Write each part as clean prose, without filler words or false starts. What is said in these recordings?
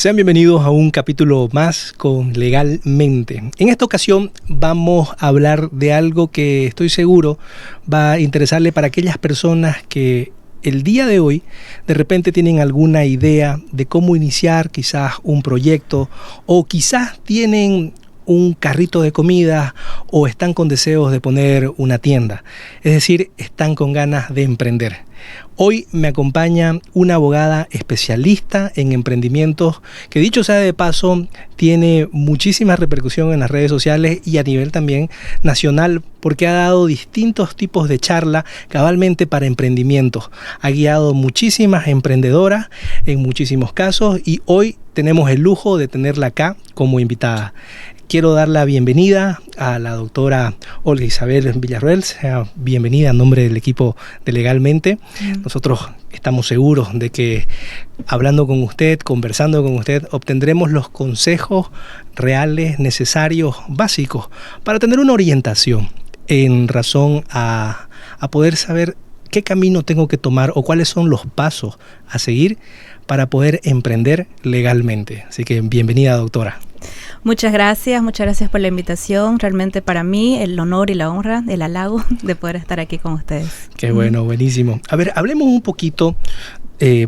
Sean bienvenidos a un capítulo más con Legalmente. En esta ocasión vamos a hablar de algo que estoy seguro va a interesarle para aquellas personas que el día de hoy de repente tienen alguna idea de cómo iniciar quizás un proyecto o quizás tienen un carrito de comida o están con deseos de poner una tienda. Es decir, están con ganas de emprender. Hoy me acompaña una abogada especialista en emprendimientos que, dicho sea de paso, tiene muchísima repercusión en las redes sociales y a nivel también nacional, porque ha dado distintos tipos de charla cabalmente para emprendimientos. Ha guiado muchísimas emprendedoras en muchísimos casos y hoy tenemos el lujo de tenerla acá como invitada. Quiero dar la bienvenida a la doctora Olga Isabel Villarroel. Sea bienvenida en nombre del equipo de Legalmente. Nosotros estamos seguros de que hablando con usted, conversando con usted, obtendremos los consejos reales, necesarios, básicos para tener una orientación en razón a poder saber qué camino tengo que tomar o cuáles son los pasos a seguir para poder emprender legalmente. Así que bienvenida, doctora. Muchas gracias por la invitación. Realmente para mí el honor y la honra, el halago de poder estar aquí con ustedes. Qué bueno, buenísimo. A ver, hablemos un poquito,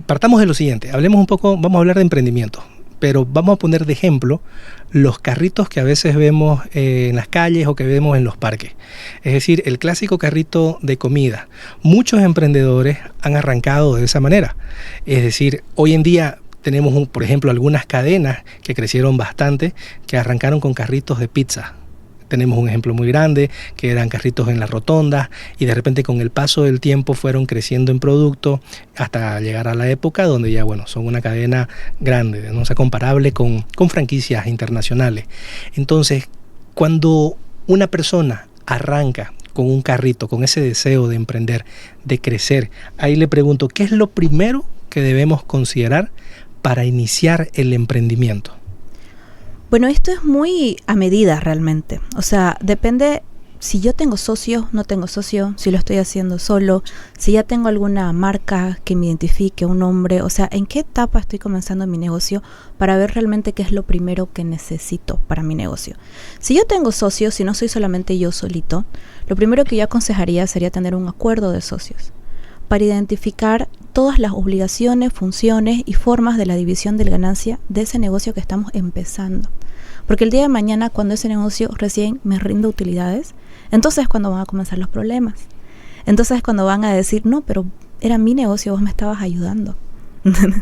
partamos de lo siguiente, hablemos un poco, vamos a hablar de emprendimiento, pero vamos a poner de ejemplo los carritos que a veces vemos en las calles o que vemos en los parques. Es decir, el clásico carrito de comida. Muchos emprendedores han arrancado de esa manera. Es decir, hoy en día tenemos, por ejemplo, algunas cadenas que crecieron bastante, que arrancaron con carritos de pizza. Tenemos un ejemplo muy grande, que eran carritos en las rotondas, y de repente con el paso del tiempo fueron creciendo en producto hasta llegar a la época donde ya, bueno, son una cadena grande, ¿no? O sea, comparable con franquicias internacionales. Entonces, cuando una persona arranca con un carrito, con ese deseo de emprender, de crecer, ahí le pregunto, ¿qué es lo primero que debemos considerar para iniciar el emprendimiento? Bueno, esto es muy a medida realmente. O sea, depende si yo tengo socio, no tengo socio, si lo estoy haciendo solo, si ya tengo alguna marca que me identifique, un nombre. O sea, en qué etapa estoy comenzando mi negocio para ver realmente qué es lo primero que necesito para mi negocio. Si yo tengo socios, si no soy solamente yo solito, lo primero que yo aconsejaría sería tener un acuerdo de socios para identificar todas las obligaciones, funciones y formas de la división de la ganancia de ese negocio que estamos empezando. Porque el día de mañana, cuando ese negocio recién me rinda utilidades, entonces es cuando van a comenzar los problemas. Entonces es cuando van a decir, no, pero era mi negocio, vos me estabas ayudando.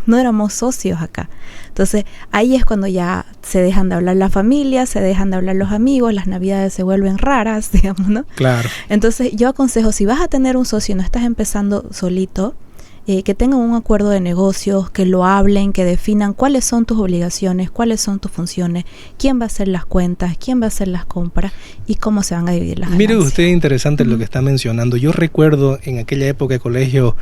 No éramos socios acá. Entonces ahí es cuando ya se dejan de hablar las familias, se dejan de hablar los amigos, las navidades se vuelven raras, digamos, ¿no? Claro. Entonces yo aconsejo, si vas a tener un socio y no estás empezando solito, que tengan un acuerdo de negocios, que lo hablen, que definan cuáles son tus obligaciones, cuáles son tus funciones, quién va a hacer las cuentas, quién va a hacer las compras y cómo se van a dividir las ganancias. Mire usted, interesante lo que está mencionando. Yo recuerdo en aquella época de colegio,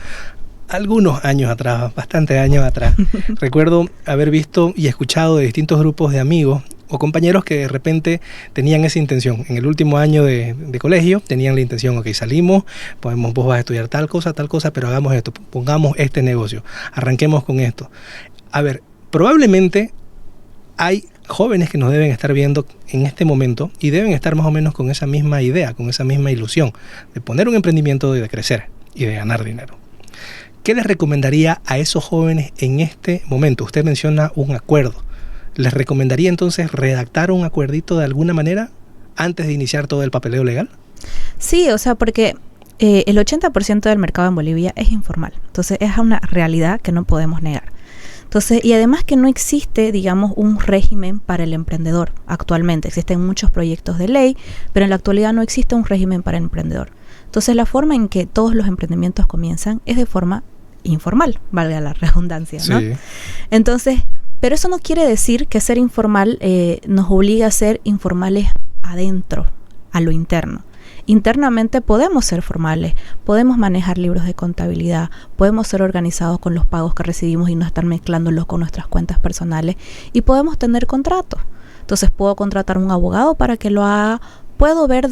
algunos años atrás, bastantes años atrás, recuerdo haber visto y escuchado de distintos grupos de amigos o compañeros que de repente tenían esa intención. En el último año de colegio tenían la intención, ok, salimos, vos vas a estudiar tal cosa, pero hagamos esto, pongamos este negocio, arranquemos con esto. A ver, probablemente hay jóvenes que nos deben estar viendo en este momento y deben estar más o menos con esa misma idea, con esa misma ilusión de poner un emprendimiento y de crecer y de ganar dinero. ¿Qué les recomendaría a esos jóvenes en este momento? Usted menciona un acuerdo. ¿Les recomendaría entonces redactar un acuerdito de alguna manera antes de iniciar todo el papeleo legal? Sí, o sea, porque el 80% del mercado en Bolivia es informal. Entonces es una realidad que no podemos negar. Entonces, y además que no existe, digamos, un régimen para el emprendedor actualmente. Existen muchos proyectos de ley, pero en la actualidad no existe un régimen para el emprendedor. Entonces la forma en que todos los emprendimientos comienzan es de forma informal, valga la redundancia, ¿no? Sí. Entonces, pero eso no quiere decir que ser informal nos obliga a ser informales adentro, a lo interno. Internamente podemos ser formales, podemos manejar libros de contabilidad, podemos ser organizados con los pagos que recibimos y no estar mezclándolos con nuestras cuentas personales y podemos tener contratos. Entonces puedo contratar un abogado para que lo haga, puedo ver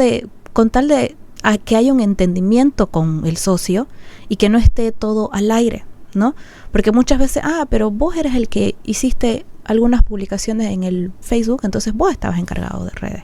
con tal de que haya un entendimiento con el socio y que no esté todo al aire, ¿no? Porque muchas veces, pero vos eres el que hiciste algunas publicaciones en el Facebook, entonces vos estabas encargado de redes,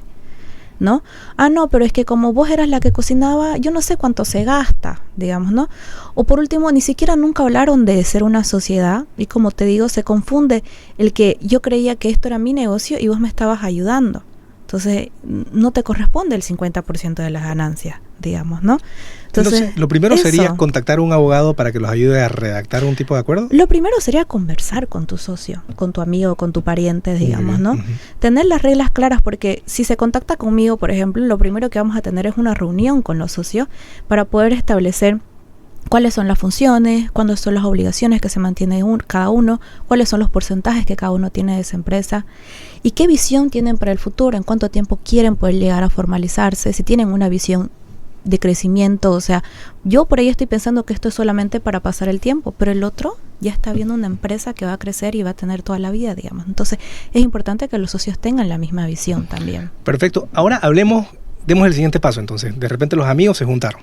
¿no? Ah, no, pero es que como vos eras la que cocinaba, yo no sé cuánto se gasta, digamos, ¿no? O por último, ni siquiera nunca hablaron de ser una sociedad, y como te digo, se confunde el que yo creía que esto era mi negocio y vos me estabas ayudando. Entonces, no te corresponde el 50% de las ganancias, digamos, ¿no? Entonces lo primero sería contactar a un abogado para que los ayude a redactar un tipo de acuerdo. Lo primero sería conversar con tu socio, con tu amigo, con tu pariente, digamos, ¿no? Tener las reglas claras, porque si se contacta conmigo, por ejemplo, lo primero que vamos a tener es una reunión con los socios para poder establecer cuáles son las funciones, cuáles son las obligaciones que se mantiene cada uno, cuáles son los porcentajes que cada uno tiene de esa empresa y qué visión tienen para el futuro, en cuánto tiempo quieren poder llegar a formalizarse, si tienen una visión de crecimiento. O sea, yo por ahí estoy pensando que esto es solamente para pasar el tiempo, pero el otro ya está viendo una empresa que va a crecer y va a tener toda la vida, digamos. Entonces es importante que los socios tengan la misma visión también. Perfecto. Ahora demos el siguiente paso. Entonces, de repente los amigos se juntaron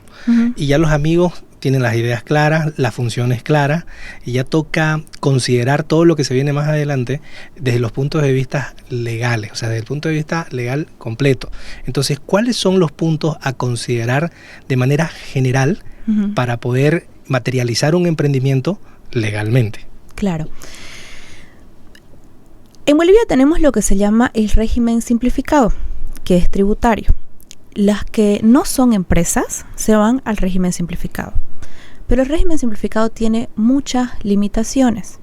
y ya los amigos tienen las ideas claras, las funciones claras, y ya toca considerar todo lo que se viene más adelante desde los puntos de vista legales, o sea, desde el punto de vista legal completo. Entonces, ¿cuáles son los puntos a considerar de manera general para poder materializar un emprendimiento legalmente? Claro. En Bolivia tenemos lo que se llama el régimen simplificado, que es tributario. Las que no son empresas se van al régimen simplificado. Pero el régimen simplificado tiene muchas limitaciones.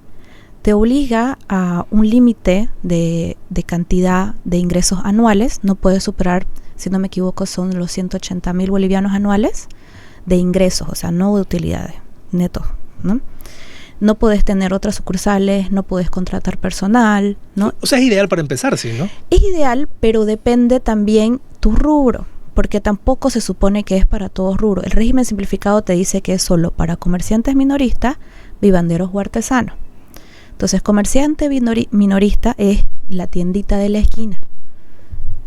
Te obliga a un límite de cantidad de ingresos anuales. No puedes superar, si no me equivoco, son los 180.000 bolivianos anuales de ingresos, o sea, no de utilidades netos, ¿no? No puedes tener otras sucursales, no puedes contratar personal, ¿no? O sea, es ideal para empezar, sí, ¿no? Es ideal, pero depende también tu rubro, porque tampoco se supone que es para todos rubros. El régimen simplificado te dice que es solo para comerciantes minoristas, vivanderos o artesanos. Entonces, comerciante minorista es la tiendita de la esquina,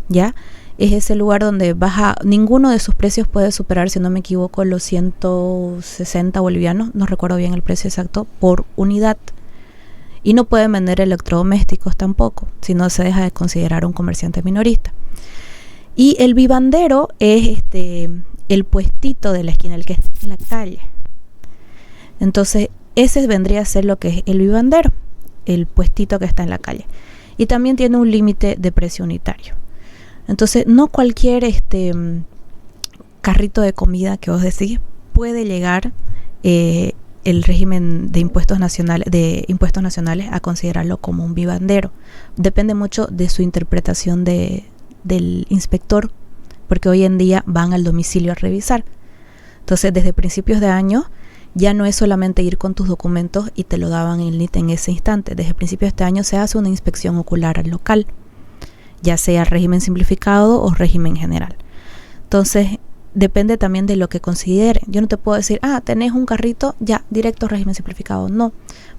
¿ya? Es ese lugar donde ninguno de sus precios puede superar, si no me equivoco, los 160 bolivianos, no recuerdo bien el precio exacto, por unidad. Y no pueden vender electrodomésticos tampoco, si no se deja de considerar un comerciante minorista. Y el vivandero es el puestito de la esquina, el que está en la calle. Entonces, ese vendría a ser lo que es el vivandero, el puestito que está en la calle. Y también tiene un límite de precio unitario. Entonces, no cualquier carrito de comida que vos decís puede llegar el régimen de impuestos nacionales a considerarlo como un vivandero. Depende mucho de su interpretación del inspector, porque hoy en día van al domicilio a revisar. Entonces, desde principios de año ya no es solamente ir con tus documentos y te lo daban en ese instante. Desde principios de este año se hace una inspección ocular al local, ya sea régimen simplificado o régimen general. Entonces, depende también de lo que considere. Yo no te puedo decir, tenés un carrito, ya, directo régimen simplificado. No,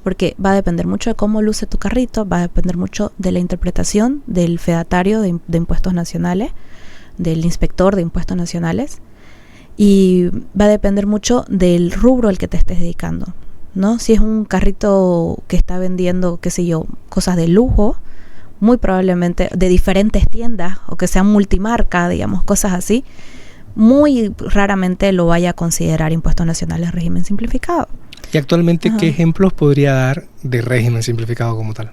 porque va a depender mucho de cómo luce tu carrito, va a depender mucho de la interpretación del fedatario de impuestos nacionales, del inspector de impuestos nacionales, y va a depender mucho del rubro al que te estés dedicando, ¿no? Si es un carrito que está vendiendo, qué sé yo, cosas de lujo, muy probablemente de diferentes tiendas, o que sean multimarca, digamos, cosas así, muy raramente lo vaya a considerar impuestos nacionales régimen simplificado. Y actualmente, ¿qué ejemplos podría dar de régimen simplificado como tal?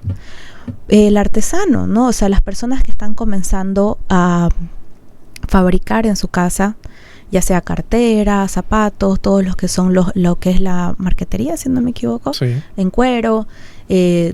El artesano, ¿no? O sea, las personas que están comenzando a fabricar en su casa, ya sea carteras, zapatos, todos los que son lo que es la marquetería, si no me equivoco, sí, en cuero,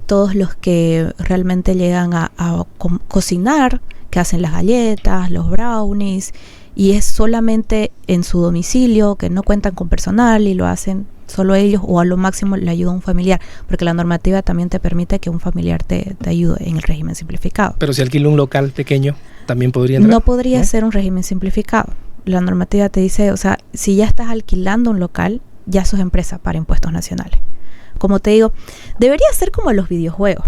todos los que realmente llegan a cocinar, que hacen las galletas, los brownies, y es solamente en su domicilio, que no cuentan con personal y lo hacen solo ellos, o a lo máximo le ayuda un familiar, porque la normativa también te permite que un familiar te ayude en el régimen simplificado. Pero si alquila un local pequeño, ¿también podría entrar? No podría ser un régimen simplificado. La normativa te dice, o sea, si ya estás alquilando un local, ya sos empresa para impuestos nacionales. Como te digo, debería ser como los videojuegos,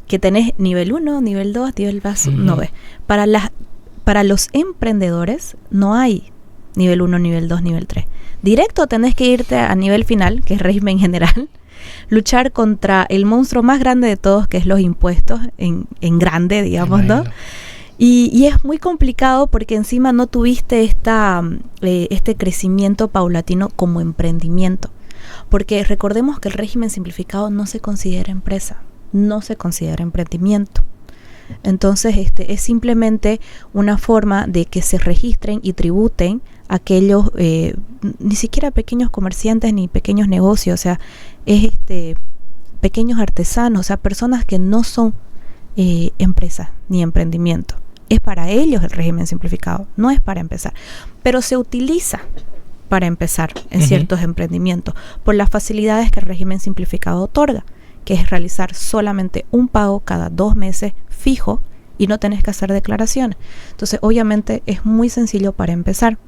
que tenés nivel 1, nivel 2, nivel 9. Para los emprendedores no hay nivel 1, nivel 2, nivel 3. Directo tenés que irte a nivel final, que es régimen general, luchar contra el monstruo más grande de todos, que es los impuestos, en grande, digamos, ¿no? Y es muy complicado porque encima no tuviste este crecimiento paulatino como emprendimiento. Porque recordemos que el régimen simplificado no se considera empresa, no se considera emprendimiento. Entonces es simplemente una forma de que se registren y tributen aquellos, ni siquiera pequeños comerciantes ni pequeños negocios, o sea, es pequeños artesanos, o sea, personas que no son empresas ni emprendimiento. Es para ellos el régimen simplificado, no es para empezar, pero se utiliza para empezar en ciertos emprendimientos por las facilidades que el régimen simplificado otorga, que es realizar solamente un pago cada 2 meses fijo y no tenés que hacer declaraciones. Entonces, obviamente es muy sencillo para empezar,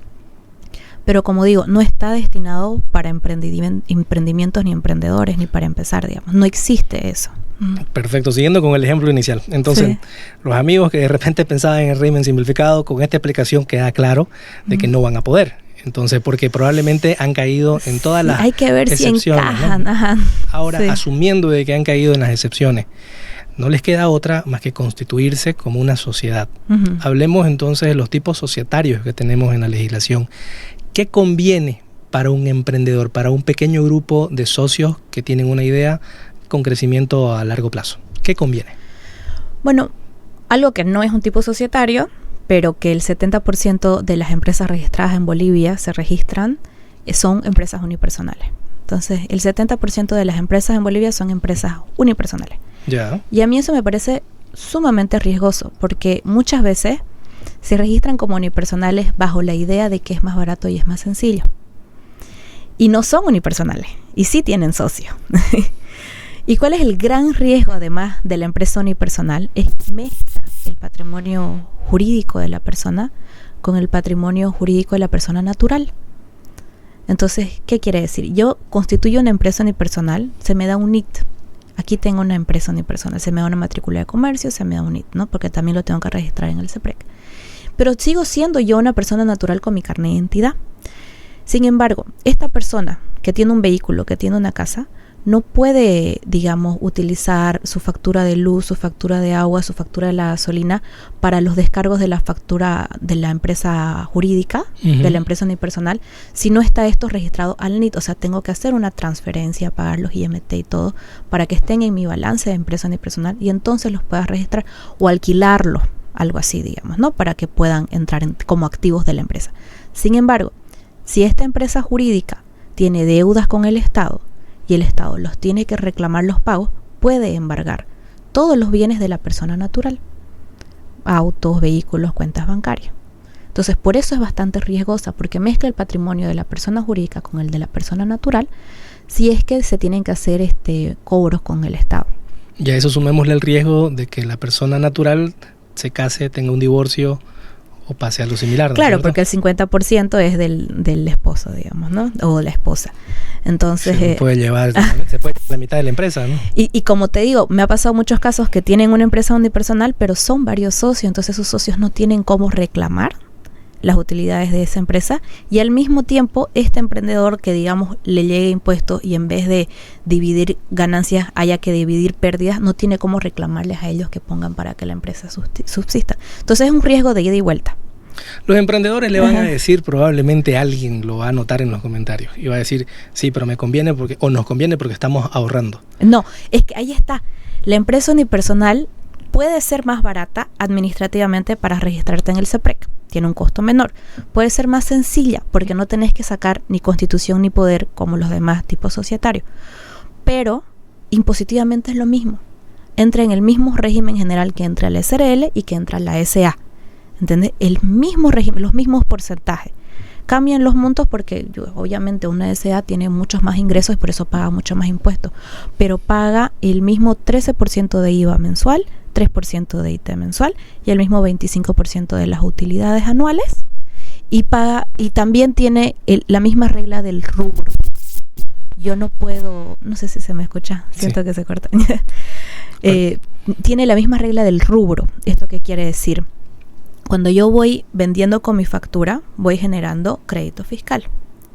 pero como digo, no está destinado para emprendimientos ni emprendedores, ni para empezar, digamos. No existe eso. Perfecto, siguiendo con el ejemplo inicial. Entonces, los amigos que de repente pensaban en el régimen simplificado, con esta explicación queda claro de que no van a poder. Entonces, porque probablemente han caído en todas las excepciones. Hay que ver si encajan. ¿No? Ahora, asumiendo de que han caído en las excepciones, no les queda otra más que constituirse como una sociedad. Hablemos entonces de los tipos societarios que tenemos en la legislación. ¿Qué conviene para un emprendedor, para un pequeño grupo de socios que tienen una idea con crecimiento a largo plazo? ¿Qué conviene? Bueno, algo que no es un tipo societario, pero que el 70% de las empresas registradas en Bolivia se registran, son empresas unipersonales. Entonces, el 70% de las empresas en Bolivia son empresas unipersonales. Y a mí eso me parece sumamente riesgoso, porque muchas veces se registran como unipersonales bajo la idea de que es más barato y es más sencillo. Y no son unipersonales, y sí tienen socios. ¿Y cuál es el gran riesgo, además de la empresa unipersonal? Es que mezcla el patrimonio jurídico de la persona con el patrimonio jurídico de la persona natural. Entonces, ¿qué quiere decir? Yo constituyo una empresa unipersonal, se me da un NIT. Aquí tengo una empresa unipersonal, se me da una matrícula de comercio, se me da un NIT, ¿no? Porque también lo tengo que registrar en el CEPREC. Pero sigo siendo yo una persona natural con mi carnet de identidad. Sin embargo, esta persona que tiene un vehículo, que tiene una casa, no puede, digamos, utilizar su factura de luz, su factura de agua, su factura de la gasolina para los descargos de la factura de la empresa jurídica, de la empresa unipersonal, si no está esto registrado al NIT. O sea, tengo que hacer una transferencia, pagar los IMT y todo, para que estén en mi balance de empresa unipersonal y entonces los puedas registrar o alquilarlos, algo así, digamos, ¿no? Para que puedan entrar como activos de la empresa. Sin embargo, si esta empresa jurídica tiene deudas con el Estado, y el Estado los tiene que reclamar los pagos, puede embargar todos los bienes de la persona natural, autos, vehículos, cuentas bancarias. Entonces, por eso es bastante riesgosa, porque mezcla el patrimonio de la persona jurídica con el de la persona natural, si es que se tienen que hacer cobros con el Estado. Y a eso sumémosle el riesgo de que la persona natural se case, tenga un divorcio o pase algo similar, ¿no? Claro, porque el 50% es del esposo, digamos, ¿no? O de la esposa. Entonces se puede llevar la mitad de la empresa, ¿no? Y como te digo, me ha pasado muchos casos que tienen una empresa unipersonal, pero son varios socios, entonces esos socios no tienen cómo reclamar las utilidades de esa empresa, y al mismo tiempo este emprendedor que, digamos, le llegue impuestos y en vez de dividir ganancias haya que dividir pérdidas, no tiene cómo reclamarles a ellos que pongan para que la empresa subsista. Entonces es un riesgo de ida y vuelta. Los emprendedores le van a decir, probablemente alguien lo va a anotar en los comentarios y va a decir, sí, pero me conviene o nos conviene porque estamos ahorrando. No, es que ahí está. La empresa unipersonal puede ser más barata administrativamente para registrarte en el CEPREC. Tiene un costo menor. Puede ser más sencilla porque no tenés que sacar ni constitución ni poder como los demás tipos societarios. Pero impositivamente es lo mismo. Entra en el mismo régimen general que entra la SRL y que entra la SA. ¿Entendés? El mismo régimen, los mismos porcentajes. Cambian los montos porque obviamente una SA tiene muchos más ingresos y por eso paga mucho más impuestos. Pero paga el mismo 13% de IVA mensual, 3% de IT mensual y el mismo 25% de las utilidades anuales. Y también tiene la misma regla del rubro. Yo no puedo, no sé si se me escucha, siento que se corta. Tiene la misma regla del rubro. ¿Esto qué quiere decir? Cuando yo voy vendiendo con mi factura, voy generando crédito fiscal.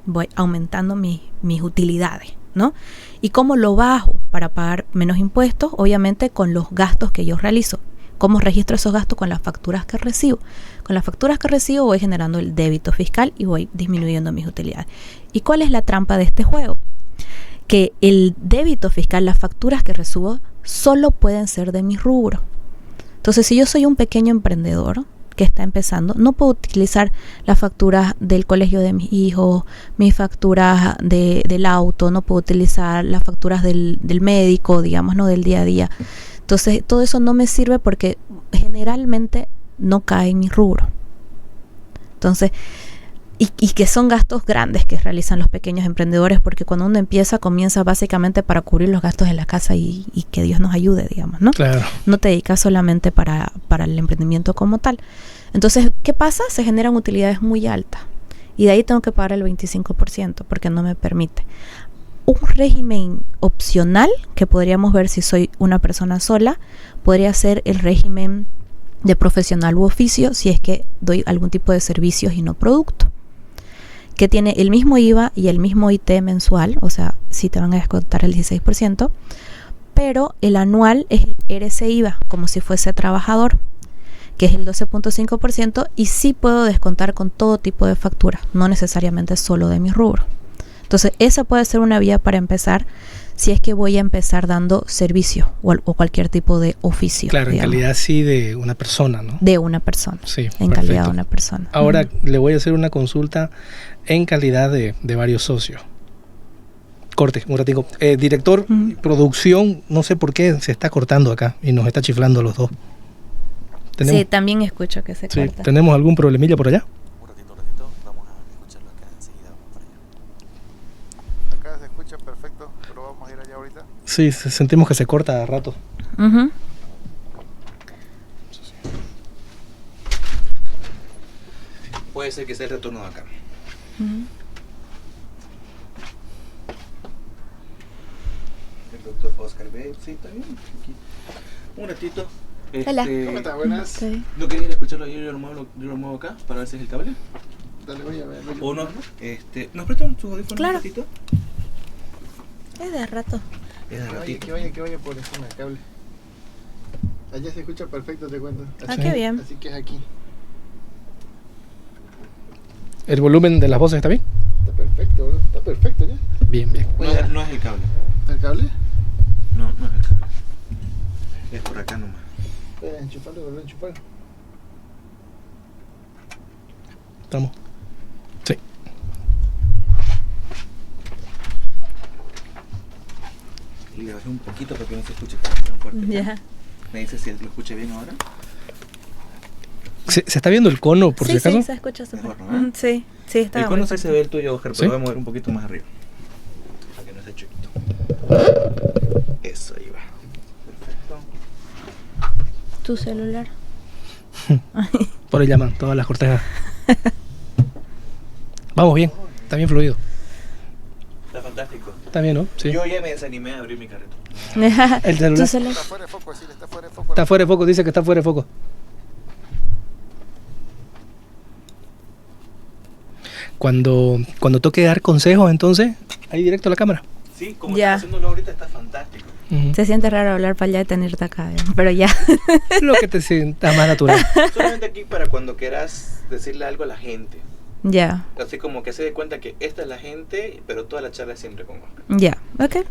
voy aumentando mis utilidades, ¿no? ¿Y cómo lo bajo para pagar menos impuestos? Obviamente con los gastos que yo realizo. ¿Cómo registro esos gastos? Con las facturas que recibo. Con las facturas que recibo voy generando el débito fiscal y voy disminuyendo mis utilidades. ¿Y cuál es la trampa de este juego? Que el débito fiscal, las facturas que recibo, solo pueden ser de mi rubro. Entonces, si yo soy un pequeño emprendedor que está empezando, no puedo utilizar las facturas del colegio de mis hijos, mis facturas del auto, no puedo utilizar las facturas del médico, digamos, ¿no? Del día a día. Entonces, todo eso no me sirve porque generalmente no cae en mi rubro. Entonces, y que son gastos grandes que realizan los pequeños emprendedores, porque cuando uno comienza básicamente para cubrir los gastos de la casa y que Dios nos ayude, digamos, ¿no? Claro. No te dedicas solamente para el emprendimiento como tal. Entonces, ¿qué pasa? Se generan utilidades muy altas y de ahí tengo que pagar el 25% porque no me permite. Un régimen opcional que podríamos ver si soy una persona sola podría ser el régimen de profesional u oficio si es que doy algún tipo de servicios y no producto, que tiene el mismo IVA y el mismo IT mensual, o sea, sí te van a descontar el 16%, pero el anual es el RCIVA, como si fuese trabajador, que es el 12.5%, y sí puedo descontar con todo tipo de facturas, no necesariamente solo de mi rubro. Entonces, esa puede ser una vía para empezar si es que voy a empezar dando servicio o cualquier tipo de oficio. Claro, digamos. en calidad sí de una persona, ¿no? De una persona. Sí, en perfecto. calidad de una persona. Ahora le voy a hacer una consulta en calidad de varios socios. Corte, un ratico. Director, producción, no sé por qué se está cortando acá y nos está chiflando a los dos. Sí, también escucho que se corta. ¿Tenemos algún problemilla por allá? Un ratito, vamos a escucharlo acá enseguida, vamos para allá. Acá se escucha perfecto, pero vamos a ir allá ahorita. Sí, sentimos que se corta a rato. Puede ser que sea el retorno de acá. El doctor Oscar B. Sí, está bien. Aquí. Un ratito. Hola. ¿Cómo estás? Buenas. Sí. ¿No querías ir a escucharlo? Yo lo muevo acá para ver si es el cable. Dale, voy a ver. ¿O no? ¿Nos prestan sus audífonos Claro. un ratito? Es de rato. Es de ratito. Que vaya por encima del cable. Allá se escucha perfecto, te cuento. Ah, Sí. qué bien. Así que es aquí. ¿El volumen de las voces está bien? Está perfecto, bro. Está perfecto ya. Bien, bien. No es el cable. ¿El cable? No es el cable. Es por acá nomás. Enchufarlo, volver a enchufar. Estamos. Sí. Y le bajé un poquito para que no se escuche tan fuerte. Ya. ¿Me dice si lo escuché bien ahora? ¿Se está viendo el cono, por si acaso? Sí, se escucha súper. Mejor, ¿no? Sí, sí, está El muy cono sí fuerte. se ve el tuyo, Oscar, pero ¿Sí? voy a mover un poquito más arriba. Para que no esté chiquito. Eso, ahí va. Perfecto. Tu celular. Por ahí llaman todas las cortejas. Vamos bien, está bien fluido. Está fantástico. Está bien, ¿no? Sí. Yo ya me desanimé a abrir mi carrito. El celular Tu celular. Está fuera de foco, sí, está fuera de foco. está fuera de foco, dice que está fuera de foco. Cuando toque dar consejos, entonces, ahí directo a la cámara. Sí, como Ya. estás haciéndolo ahorita está fantástico. Ujú. Se siente raro hablar para allá y tenerte acá, pero ya. Lo que te sienta más natural. Solamente aquí para cuando quieras decirle algo a la gente. Ya, Así como que se dé cuenta que esta es la gente, pero toda la charla es siempre con Oscar. ya, ok.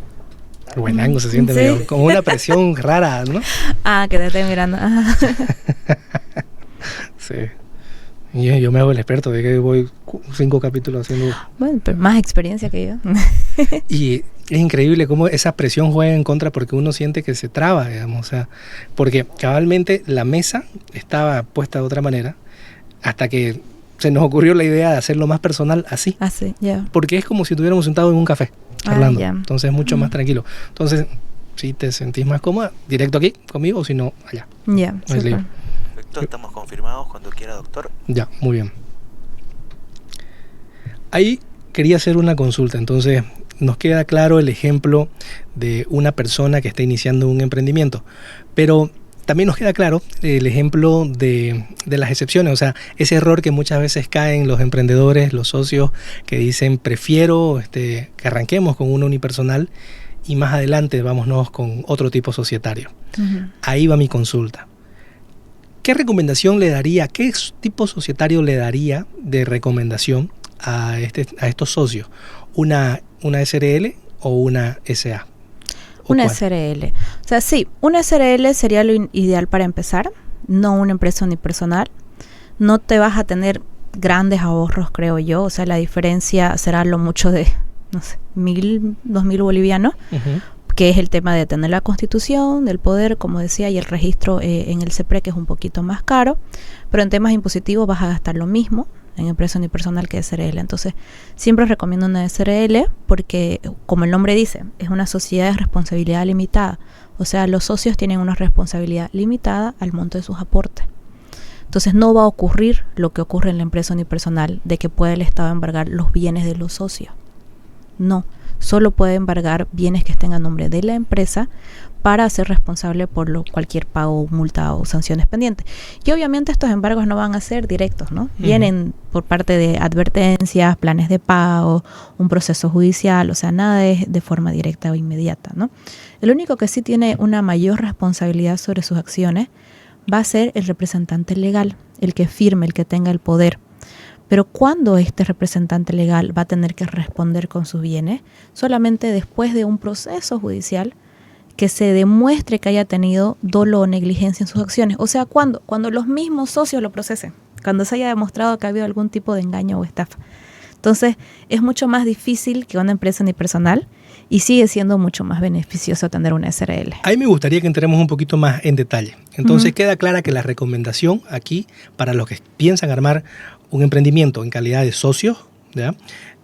Buenango se siente Sí. medio, como una presión rara, ¿no? Ah, que te estoy mirando. Ajá. Sí. Y yo me hago el experto de que voy 5 capítulos haciendo. Bueno, pero más experiencia que yo. Y es increíble cómo esa presión juega en contra porque uno siente que se traba, digamos. O sea, porque cabalmente la mesa estaba puesta de otra manera hasta que se nos ocurrió la idea de hacerlo más personal así. Así, ya. Porque es como si estuviéramos sentados en un café Ah, charlando. ya. Entonces es mucho más tranquilo. Entonces, si te sentís más cómoda, directo aquí conmigo o si no, allá. Ya, No hay lío. súper. Perfecto, estamos confirmados cuando quiera, doctor. Ya, muy bien. Ahí quería hacer una consulta. Entonces, nos queda claro el ejemplo de una persona que está iniciando un emprendimiento. Pero también nos queda claro el ejemplo de las excepciones, o sea, ese error que muchas veces caen los emprendedores, los socios, que dicen prefiero que arranquemos con una unipersonal y más adelante vámonos con otro tipo societario. Uh-huh. Ahí va mi consulta. ¿Qué recomendación le daría, qué tipo societario le daría de recomendación a estos socios? ¿Una SRL o una SA? Una SRL. O sea, sí, una SRL sería lo ideal para empezar, no una empresa unipersonal. No te vas a tener grandes ahorros, creo yo. O sea, la diferencia será lo mucho de, no sé, 1.000, 2.000 bolivianos, uh-huh. que es el tema de tener la constitución, del poder, como decía, y el registro en el CEPREC, que es un poquito más caro. Pero en temas impositivos vas a gastar lo mismo en empresa unipersonal que SRL. Entonces, siempre recomiendo una SRL porque, como el nombre dice, es una sociedad de responsabilidad limitada. O sea, los socios tienen una responsabilidad limitada al monto de sus aportes. Entonces, no va a ocurrir lo que ocurre en la empresa unipersonal, de que puede el Estado embargar los bienes de los socios. No, solo puede embargar bienes que estén a nombre de la empresa para ser responsable por cualquier pago, multa o sanciones pendientes. Y obviamente estos embargos no van a ser directos, ¿no? Vienen por parte de advertencias, planes de pago, un proceso judicial, o sea, nada de forma directa o inmediata, ¿no? El único que sí tiene una mayor responsabilidad sobre sus acciones va a ser el representante legal, el que firme, el que tenga el poder. Pero ¿cuándo este representante legal va a tener que responder con sus bienes? Solamente después de un proceso judicial que se demuestre que haya tenido dolo o negligencia en sus acciones. O sea, cuando los mismos socios lo procesen, cuando se haya demostrado que ha habido algún tipo de engaño o estafa. Entonces, es mucho más difícil que una empresa unipersonal y sigue siendo mucho más beneficioso tener una SRL. Ahí me gustaría que entremos un poquito más en detalle. Entonces, queda clara que la recomendación aquí, para los que piensan armar un emprendimiento en calidad de socios, ¿ya?,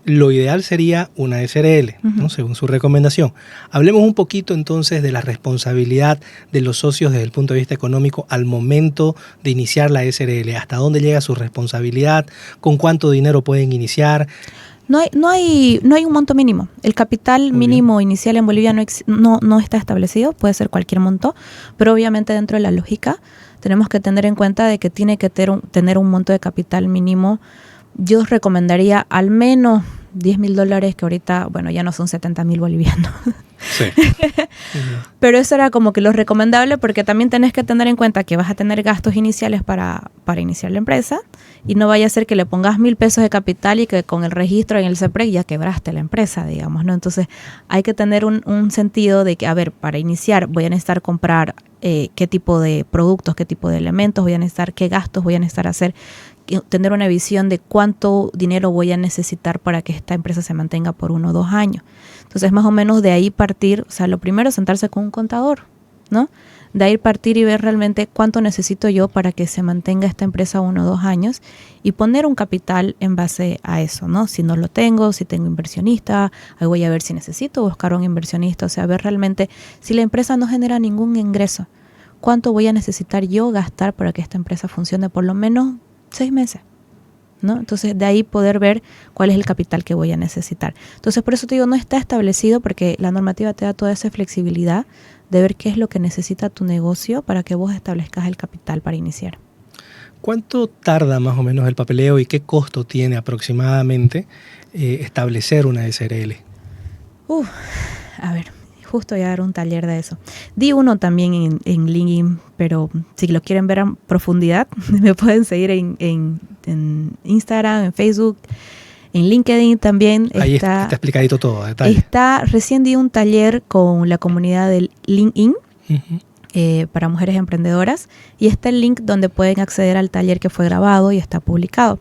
lo ideal sería una SRL, ¿no?, según su recomendación. Hablemos un poquito entonces de la responsabilidad de los socios desde el punto de vista económico al momento de iniciar la SRL. ¿Hasta dónde llega su responsabilidad? ¿Con cuánto dinero pueden iniciar? No hay un monto mínimo. El capital mínimo inicial en Bolivia no está establecido, puede ser cualquier monto, pero obviamente dentro de la lógica tenemos que tener en cuenta de que tiene que tener un monto de capital mínimo. Yo recomendaría al menos $10.000, que ahorita, bueno, ya no son 70.000 bolivianos. Sí. Pero eso era como que lo recomendable, porque también tenés que tener en cuenta que vas a tener gastos iniciales para iniciar la empresa, y no vaya a ser que le pongas 1.000 pesos de capital y que con el registro en el CEPREC ya quebraste la empresa, digamos, ¿no? Entonces hay que tener un sentido de que, a ver, para iniciar voy a necesitar comprar qué tipo de productos, qué tipo de elementos voy a necesitar, qué gastos voy a necesitar hacer, tener una visión de cuánto dinero voy a necesitar para que esta empresa se mantenga por 1 o 2 años. Entonces, más o menos de ahí partir, o sea, lo primero es sentarse con un contador, ¿no? De ahí partir y ver realmente cuánto necesito yo para que se mantenga esta empresa 1 o 2 años y poner un capital en base a eso, ¿no? Si no lo tengo, si tengo inversionista, ahí voy a ver si necesito buscar un inversionista, o sea, ver realmente si la empresa no genera ningún ingreso, cuánto voy a necesitar yo gastar para que esta empresa funcione por lo menos 6 meses, ¿no? Entonces, de ahí poder ver cuál es el capital que voy a necesitar. Entonces, por eso te digo, no está establecido, porque la normativa te da toda esa flexibilidad de ver qué es lo que necesita tu negocio para que vos establezcas el capital para iniciar. ¿Cuánto tarda más o menos el papeleo y qué costo tiene aproximadamente establecer una SRL? A ver, justo voy a dar un taller de eso. Di uno también en LinkedIn, pero si lo quieren ver a profundidad, me pueden seguir en Instagram, en Facebook, en LinkedIn también. Ahí está explicadito todo, a detalle. Recién di un taller con la comunidad del LinkedIn para mujeres emprendedoras, y está el link donde pueden acceder al taller que fue grabado y está publicado.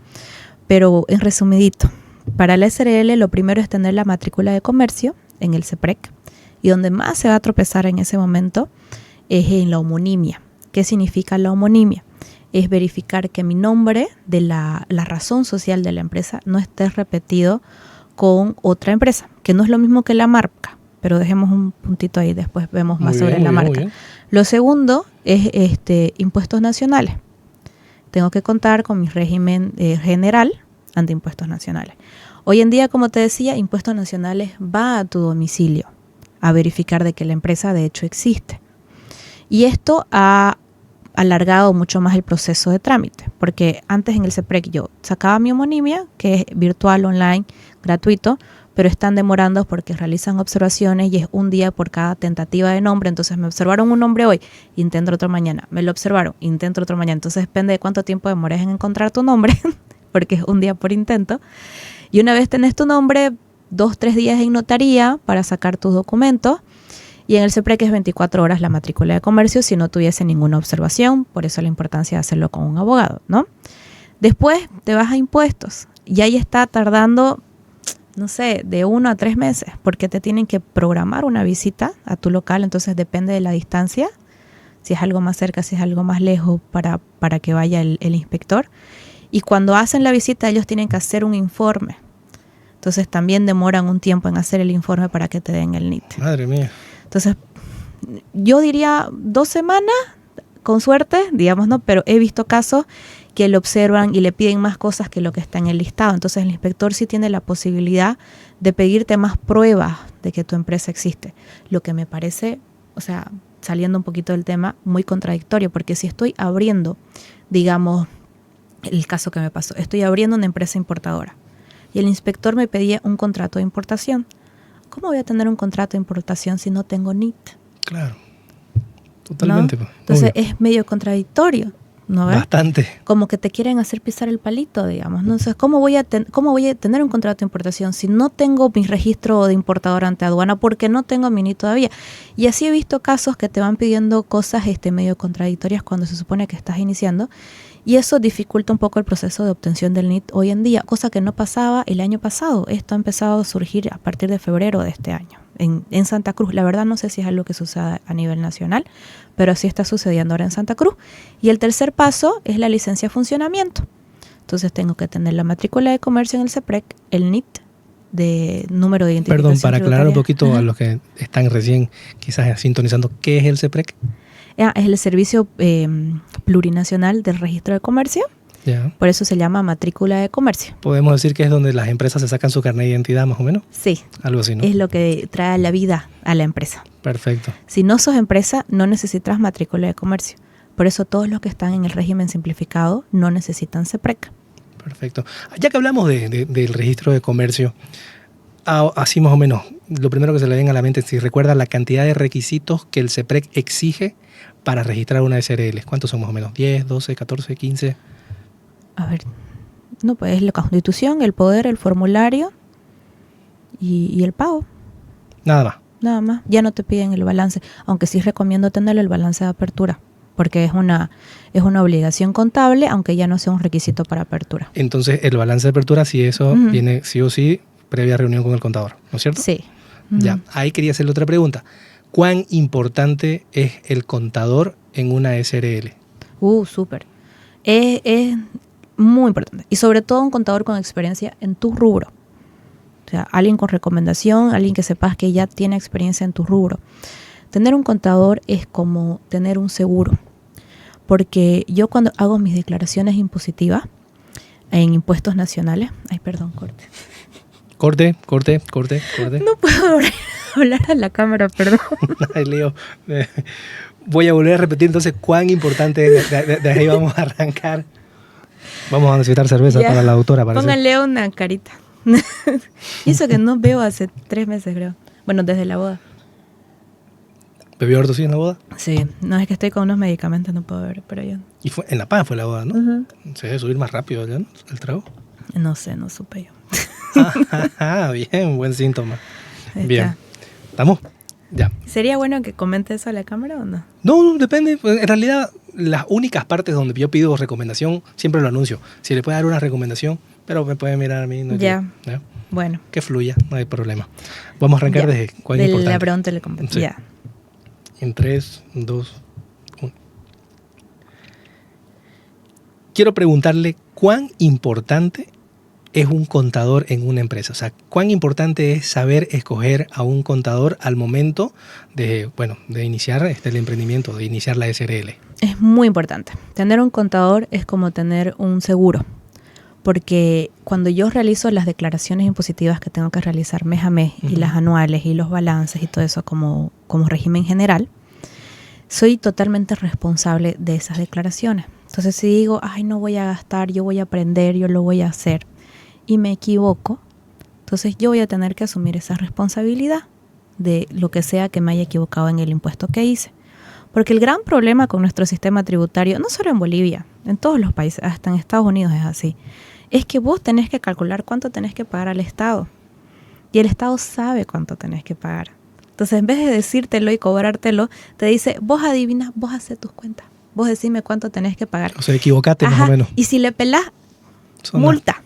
Pero en resumidito, para la SRL lo primero es tener la matrícula de comercio en el CEPREC, y donde más se va a tropezar en ese momento es en la homonimia. ¿Qué significa la homonimia? Es verificar que mi nombre de la razón social de la empresa no esté repetido con otra empresa, que no es lo mismo que la marca, pero dejemos un puntito ahí, después vemos más sobre la marca. Lo segundo es impuestos nacionales. Tengo que contar con mi régimen general ante impuestos nacionales. Hoy en día, como te decía, impuestos nacionales va a tu domicilio a verificar de que la empresa de hecho existe. Y esto ha alargado mucho más el proceso de trámite, porque antes en el CEPREC yo sacaba mi homonimia, que es virtual, online, gratuito, pero están demorando porque realizan observaciones y es un día por cada tentativa de nombre. Entonces me observaron un nombre hoy, intento otro mañana, me lo observaron, intento otro mañana. Entonces depende de cuánto tiempo demores en encontrar tu nombre, porque es un día por intento. Y una vez tenés tu nombre, 2-3 días en notaría para sacar tus documentos. Y en el CEPREC es 24 horas la matrícula de comercio si no tuviese ninguna observación. Por eso la importancia de hacerlo con un abogado, ¿no? Después te vas a impuestos y ahí está tardando, no sé, de 1 a 3 meses, porque te tienen que programar una visita a tu local. Entonces depende de la distancia, si es algo más cerca, si es algo más lejos, para que vaya el inspector. Y cuando hacen la visita ellos tienen que hacer un informe. Entonces también demoran un tiempo en hacer el informe para que te den el NIT. Madre mía. Entonces, yo diría 2 semanas, con suerte, digamos, ¿no? Pero he visto casos que lo observan y le piden más cosas que lo que está en el listado. Entonces, el inspector sí tiene la posibilidad de pedirte más pruebas de que tu empresa existe. Lo que me parece, o sea, saliendo un poquito del tema, muy contradictorio, porque si estoy abriendo, digamos, el caso que me pasó, estoy abriendo una empresa importadora y el inspector me pedía un contrato de importación. ¿Cómo voy a tener un contrato de importación si no tengo NIT? Claro, totalmente. ¿No? Pues, entonces obvio. es medio contradictorio, ¿no ves? Bastante. Como que te quieren hacer pisar el palito, digamos, ¿no? Entonces, ¿cómo voy a tener un contrato de importación si no tengo mi registro de importador ante aduana porque no tengo mi NIT todavía? Y así he visto casos que te van pidiendo cosas medio contradictorias cuando se supone que estás iniciando. Y eso dificulta un poco el proceso de obtención del NIT hoy en día, cosa que no pasaba el año pasado. Esto ha empezado a surgir a partir de febrero de este año en Santa Cruz. La verdad no sé si es algo que suceda a nivel nacional, pero así está sucediendo ahora en Santa Cruz. Y el tercer paso es la licencia de funcionamiento. Entonces tengo que tener la matrícula de comercio en el CEPREC, el NIT de número de identificación. Perdón, para aclarar un tributaria. poquito a los que están recién quizás sintonizando, ¿qué es el CEPREC? Es el Servicio Plurinacional del Registro de Comercio. Ya. Por eso se llama matrícula de comercio. Podemos decir que es donde las empresas se sacan su carnet de identidad, más o menos. Sí, Algo así, ¿no? es lo que trae la vida a la empresa. Perfecto. Si no sos empresa, no necesitas matrícula de comercio. Por eso todos los que están en el régimen simplificado no necesitan CEPREC. Perfecto. Ya que hablamos del registro de comercio, así más o menos, lo primero que se le venga a la mente, si recuerda la cantidad de requisitos que el CEPREC exige para registrar una SRL. ¿Cuántos son más o menos? ¿10, 12, 14, 15? A ver, no, pues es la constitución, el poder, el formulario y el pago. Nada más. Nada más. Ya no te piden el balance, aunque sí recomiendo tener el balance de apertura, porque es una obligación contable, aunque ya no sea un requisito para apertura. Entonces, el balance de apertura, si eso viene sí o sí, previa reunión con el contador, ¿no es cierto? Sí. Ya, ahí quería hacerle otra pregunta. ¿Cuán importante es el contador en una SRL? Súper. Es muy importante. Y sobre todo un contador con experiencia en tu rubro. O sea, alguien con recomendación, alguien que sepas que ya tiene experiencia en tu rubro. Tener un contador es como tener un seguro. Porque yo cuando hago mis declaraciones impositivas en impuestos nacionales... Ay, perdón, corte. Corte. No puedo hablar a la cámara, perdón. Ay, Leo. Voy a volver a repetir entonces cuán importante es. De ahí vamos a arrancar. Vamos a necesitar cerveza Ya. para la doctora, parece. Pónganle una carita. Y eso que no veo hace 3 meses, creo. Bueno, desde la boda. ¿Bebió harto sí en la boda? Sí, no es que estoy con unos medicamentos, no puedo ver, pero yo... Y fue en La Paz fue la boda, ¿no? Ujú. Se debe subir más rápido ya, ¿no? El trago. No sé, no supe yo. Bien, buen síntoma. Ahí Bien. está. ¿Estamos? Ya. ¿Sería bueno que comente eso a la cámara o no? No, depende. Pues, en realidad, las únicas partes donde yo pido recomendación, siempre lo anuncio. Si le puede dar una recomendación, pero me puede mirar a mí. No Ya. ¿ya? Bueno. Que fluya, no hay problema. Vamos a arrancar Ya. desde cuál De es importante. la pregunta le comento. Sí. Ya. En 3, 2, 1. Quiero preguntarle cuán importante es un contador en una empresa. O sea, cuán importante es saber escoger a un contador al momento de iniciar el emprendimiento, de iniciar la SRL. Es muy importante. Tener un contador es como tener un seguro. Porque cuando yo realizo las declaraciones impositivas que tengo que realizar mes a mes y las anuales y los balances y todo eso como régimen general, soy totalmente responsable de esas declaraciones. Entonces, si digo, ay, no voy a gastar, yo voy a aprender, yo lo voy a hacer, y me equivoco, entonces yo voy a tener que asumir esa responsabilidad de lo que sea que me haya equivocado en el impuesto que hice. Porque el gran problema con nuestro sistema tributario, no solo en Bolivia, en todos los países, hasta en Estados Unidos es así, es que vos tenés que calcular cuánto tenés que pagar al Estado. Y el Estado sabe cuánto tenés que pagar. Entonces, en vez de decírtelo y cobrártelo, te dice, vos adivinas, vos hacés tus cuentas. Vos decime cuánto tenés que pagar. O sea, equivocate más o menos. Y si le pelás, multa.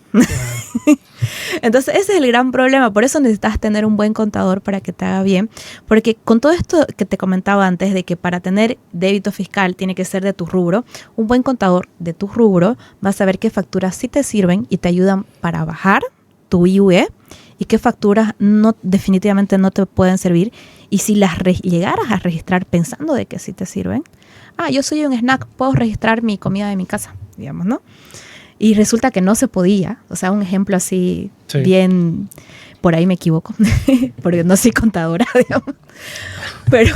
Entonces, ese es el gran problema. Por eso necesitas tener un buen contador para que te haga bien. Porque con todo esto que te comentaba antes, de que para tener débito fiscal tiene que ser de tu rubro, un buen contador de tu rubro va a saber qué facturas sí te sirven y te ayudan para bajar tu IUE y qué facturas definitivamente no te pueden servir. Y si las llegaras a registrar pensando de que sí te sirven, yo soy un snack, puedo registrar mi comida de mi casa, digamos, ¿no? Y resulta que no se podía. O sea, un ejemplo así bien, por ahí me equivoco, porque no soy contadora, digamos. Pero,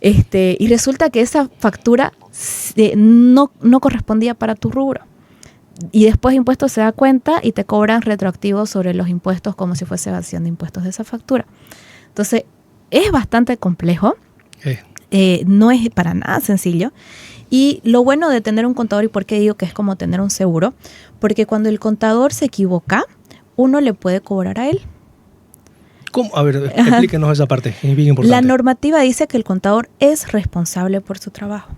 y resulta que esa factura no correspondía para tu rubro. Y después impuestos se da cuenta y te cobran retroactivos sobre los impuestos como si fuese evasión de impuestos de esa factura. Entonces, es bastante complejo. No es para nada sencillo. Y lo bueno de tener un contador, y por qué digo que es como tener un seguro, porque cuando el contador se equivoca, uno le puede cobrar a él. ¿Cómo? A ver, explíquenos esa parte, es bien importante. La normativa dice que el contador es responsable por su trabajo.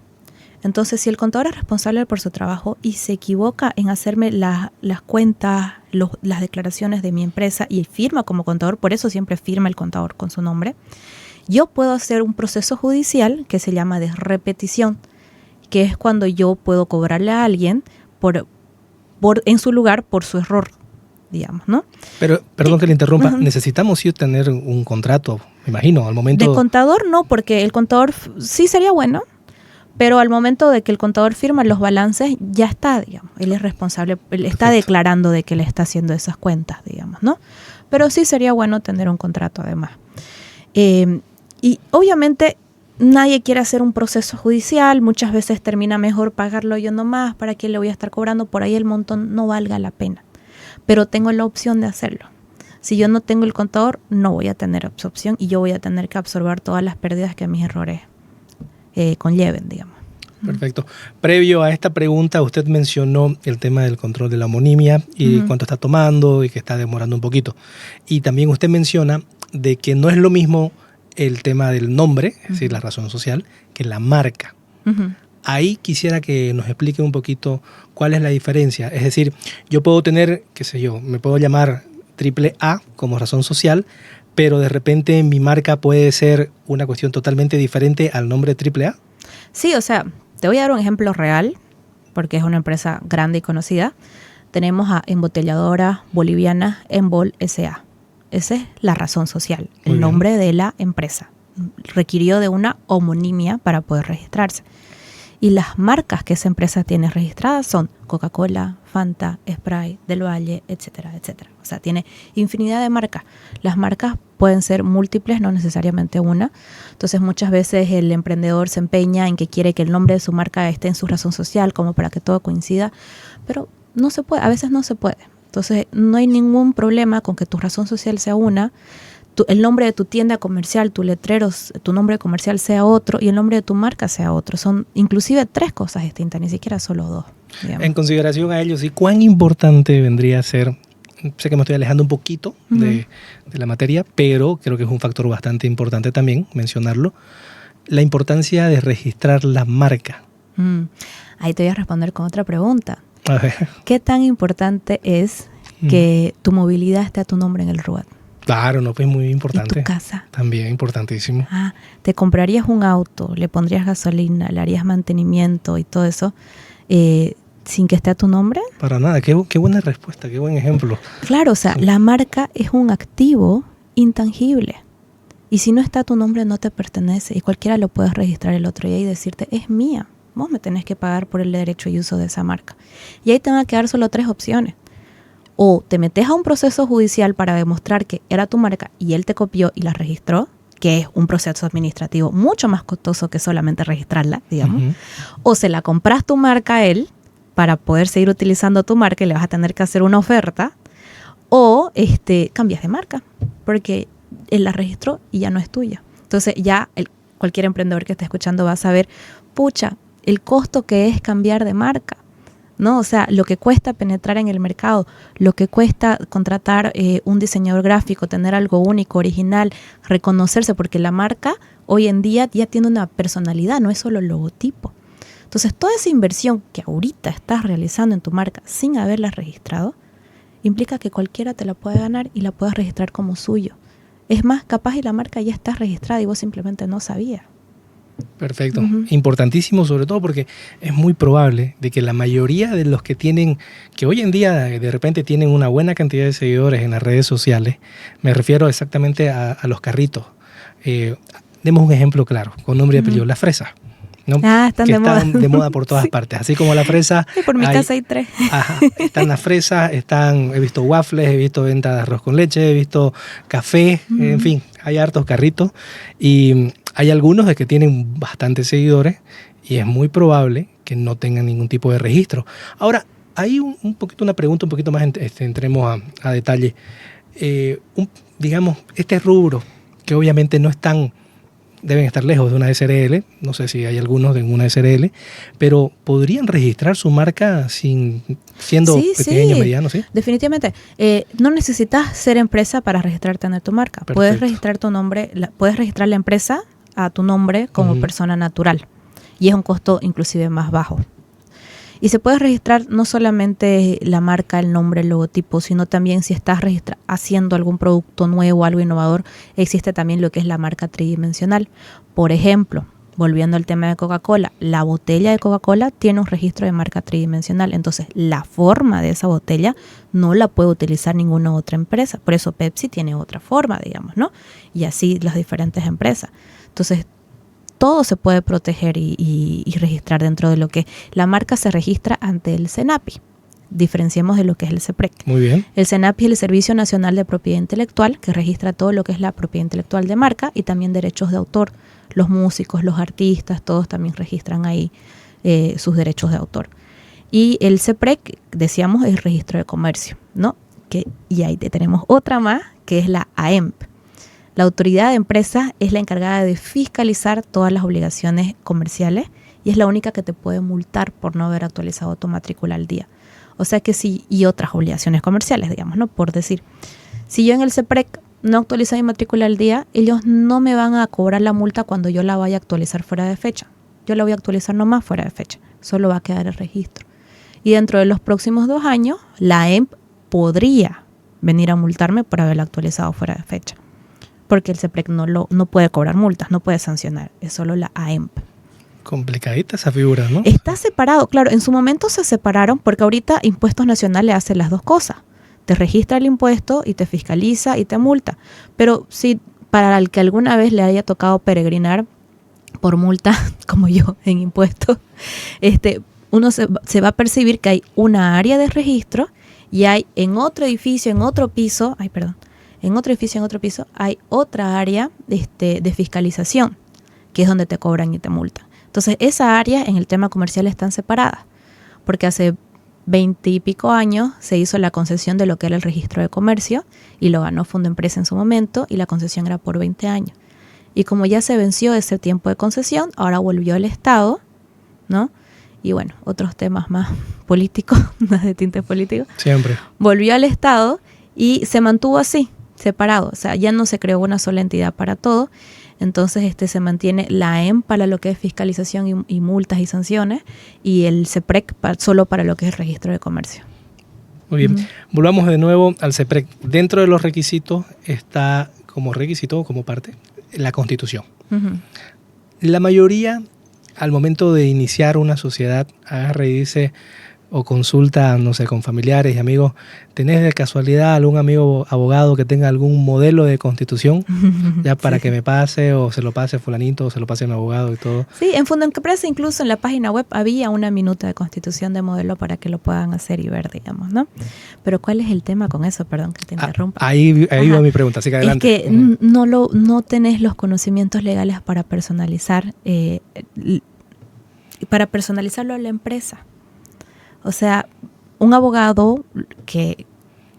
Entonces, si el contador es responsable por su trabajo y se equivoca en hacerme las cuentas, las declaraciones de mi empresa y firma como contador, por eso siempre firma el contador con su nombre, yo puedo hacer un proceso judicial que se llama de repetición, que es cuando yo puedo cobrarle a alguien en su lugar por su error, digamos, ¿no? Pero, perdón que le interrumpa, necesitamos sí tener un contrato, me imagino, al momento... De contador no, porque el contador sí sería bueno, pero al momento de que el contador firma los balances, ya está, digamos, él es responsable, él está declarando de que le está haciendo esas cuentas, digamos, ¿no? Pero sí sería bueno tener un contrato además. Y obviamente nadie quiere hacer un proceso judicial, muchas veces termina mejor pagarlo yo nomás, ¿para qué le voy a estar cobrando? Por ahí el montón no valga la pena, pero tengo la opción de hacerlo. Si yo no tengo el contador, no voy a tener esa opción y yo voy a tener que absorber todas las pérdidas que mis errores conlleven, digamos. Perfecto. Previo a esta pregunta, usted mencionó el tema del control de la homonimia y cuánto está tomando y que está demorando un poquito. Y también usted menciona de que no es lo mismo el tema del nombre, es decir, la razón social, que la marca. Ahí quisiera que nos explique un poquito cuál es la diferencia. Es decir, yo puedo tener, qué sé yo, me puedo llamar AAA como razón social, pero de repente mi marca puede ser una cuestión totalmente diferente al nombre AAA. Sí, o sea, te voy a dar un ejemplo real, porque es una empresa grande y conocida. Tenemos a Embotelladora Boliviana Embol S.A. Esa es la razón social, el nombre de la empresa. Requirió de una homonimia para poder registrarse. Y las marcas que esa empresa tiene registradas son Coca-Cola, Fanta, Sprite, Del Valle, etcétera, etcétera. O sea, tiene infinidad de marcas. Las marcas pueden ser múltiples, no necesariamente una. Entonces, muchas veces el emprendedor se empeña en que quiere que el nombre de su marca esté en su razón social, como para que todo coincida. Pero no se puede, a veces no se puede. Entonces, no hay ningún problema con que tu razón social sea una, el nombre de tu tienda comercial, tu letrero, tu nombre comercial sea otro y el nombre de tu marca sea otro. Son inclusive 3 cosas distintas, ni siquiera solo 2. Digamos. En consideración a ellos, ¿y cuán importante vendría a ser? Sé que me estoy alejando un poquito de la materia, pero creo que es un factor bastante importante también mencionarlo. La importancia de registrar la marca. Ahí te voy a responder con otra pregunta. A ver. ¿Qué tan importante es que tu movilidad esté a tu nombre en el RUAT? Claro, no, pues muy importante. ¿Y tu casa? También importantísimo. Te comprarías un auto, le pondrías gasolina, le harías mantenimiento y todo eso sin que esté a tu nombre. Para nada, qué buena respuesta, qué buen ejemplo. Claro, o sea, la marca es un activo intangible. Y si no está a tu nombre, no te pertenece. Y cualquiera lo puede registrar el otro día y decirte, es mía. Vos me tenés que pagar por el derecho y uso de esa marca. Y ahí te van a quedar solo 3 opciones. O te metes a un proceso judicial para demostrar que era tu marca y él te copió y la registró que es un proceso administrativo mucho más costoso que solamente registrarla, digamos. O se la compras tu marca a él para poder seguir utilizando tu marca y le vas a tener que hacer una oferta, o cambias de marca, porque él la registró y ya no es tuya. Entonces ya cualquier emprendedor que esté escuchando va a saber, pucha, el costo que es cambiar de marca, ¿no? O sea, lo que cuesta penetrar en el mercado, lo que cuesta contratar un diseñador gráfico, tener algo único, original, reconocerse, porque la marca hoy en día ya tiene una personalidad, no es solo el logotipo. Entonces, toda esa inversión que ahorita estás realizando en tu marca sin haberla registrado, implica que cualquiera te la puede ganar y la puedas registrar como suyo. Es más, capaz y la marca ya está registrada y vos simplemente no sabías. Perfecto. Importantísimo, sobre todo porque es muy probable de que la mayoría de los que hoy en día de repente tienen una buena cantidad de seguidores en las redes sociales, me refiero exactamente a los carritos. Demos un ejemplo claro, con nombre y apellido, las fresas, ¿no? Están de moda. Están de moda por todas partes. Así como la fresa. Sí, por mi casa hay 3. Ajá, están las fresas, he visto waffles, he visto venta de arroz con leche, he visto café, en fin, hay hartos carritos. Y hay algunos de que tienen bastantes seguidores y es muy probable que no tengan ningún tipo de registro. Ahora, hay una pregunta un poquito más, entremos a detalle. Digamos, este rubro, que obviamente deben estar lejos de una SRL, no sé si hay algunos de una SRL, pero ¿podrían registrar su marca siendo pequeños, medianos? ¿Sí? Definitivamente. No necesitas ser empresa para registrarte en tu marca. Perfecto. Puedes registrar tu nombre, puedes registrar la empresa a tu nombre como persona natural y es un costo inclusive más bajo. Y se puede registrar no solamente la marca, el nombre, el logotipo, sino también si estás haciendo algún producto nuevo, algo innovador, existe también lo que es la marca tridimensional. Por ejemplo, volviendo al tema de Coca-Cola, la botella de Coca-Cola tiene un registro de marca tridimensional, entonces la forma de esa botella no la puede utilizar ninguna otra empresa, por eso Pepsi tiene otra forma, digamos, ¿no? Y así las diferentes empresas. Entonces, todo se puede proteger y registrar dentro de lo que la marca se registra ante el CENAPI. Diferenciemos de lo que es el CEPREC. Muy bien. El CENAPI es el Servicio Nacional de Propiedad Intelectual, que registra todo lo que es la propiedad intelectual de marca y también derechos de autor. Los músicos, los artistas, todos también registran ahí sus derechos de autor. Y el CEPREC, decíamos, es el registro de comercio, ¿no? Y ahí tenemos otra más, que es la AEMP. La autoridad de empresas es la encargada de fiscalizar todas las obligaciones comerciales y es la única que te puede multar por no haber actualizado tu matrícula al día. O sea que y otras obligaciones comerciales, digamos, ¿no? Por decir, si yo en el CEPREC no actualizo mi matrícula al día, ellos no me van a cobrar la multa cuando yo la vaya a actualizar fuera de fecha. Yo la voy a actualizar nomás fuera de fecha. Solo va a quedar el registro. Y dentro de los próximos 2 años, la AEMP podría venir a multarme por haberla actualizado fuera de fecha. Porque el CEPREC no puede cobrar multas, no puede sancionar, es solo la AEMP. Complicadita esa figura, ¿no? Está separado, claro, en su momento se separaron porque ahorita Impuestos Nacionales hace las 2 cosas. Te registra el impuesto y te fiscaliza y te multa. Pero si para el que alguna vez le haya tocado peregrinar por multa, como yo en impuestos, uno se va a percibir que hay una área de registro y hay en otro edificio, en otro piso, en otro piso hay otra área de fiscalización, que es donde te cobran y te multan. Entonces, esas áreas en el tema comercial están separadas, porque hace 20 y pico años se hizo la concesión de lo que era el registro de comercio y lo ganó Fundempresa en su momento y la concesión era por 20 años. Y como ya se venció ese tiempo de concesión, ahora volvió el Estado, ¿no? Y bueno, otros temas más políticos, más de tinte político. Siempre. Volvió al Estado y se mantuvo así, separado, o sea, ya no se creó una sola entidad para todo, entonces se mantiene la AEM para lo que es fiscalización y multas y sanciones y el CEPREC solo para lo que es registro de comercio. Muy bien, volvamos de nuevo al CEPREC. Dentro de los requisitos está como requisito, como parte, la Constitución. La mayoría, al momento de iniciar una sociedad, agarra y dice, o consulta, no sé, con familiares y amigos, ¿tenés de casualidad algún amigo abogado que tenga algún modelo de constitución? Ya para que me pase, o se lo pase a fulanito, o se lo pase a mi abogado y todo. Sí, en Fundoempresa incluso en la página web había una minuta de constitución de modelo para que lo puedan hacer y ver, digamos, ¿no? Pero ¿cuál es el tema con eso? Perdón que te interrumpa. Ahí va mi pregunta, así que adelante. Es que no tenés los conocimientos legales para personalizar, para personalizarlo a la empresa. O sea, un abogado que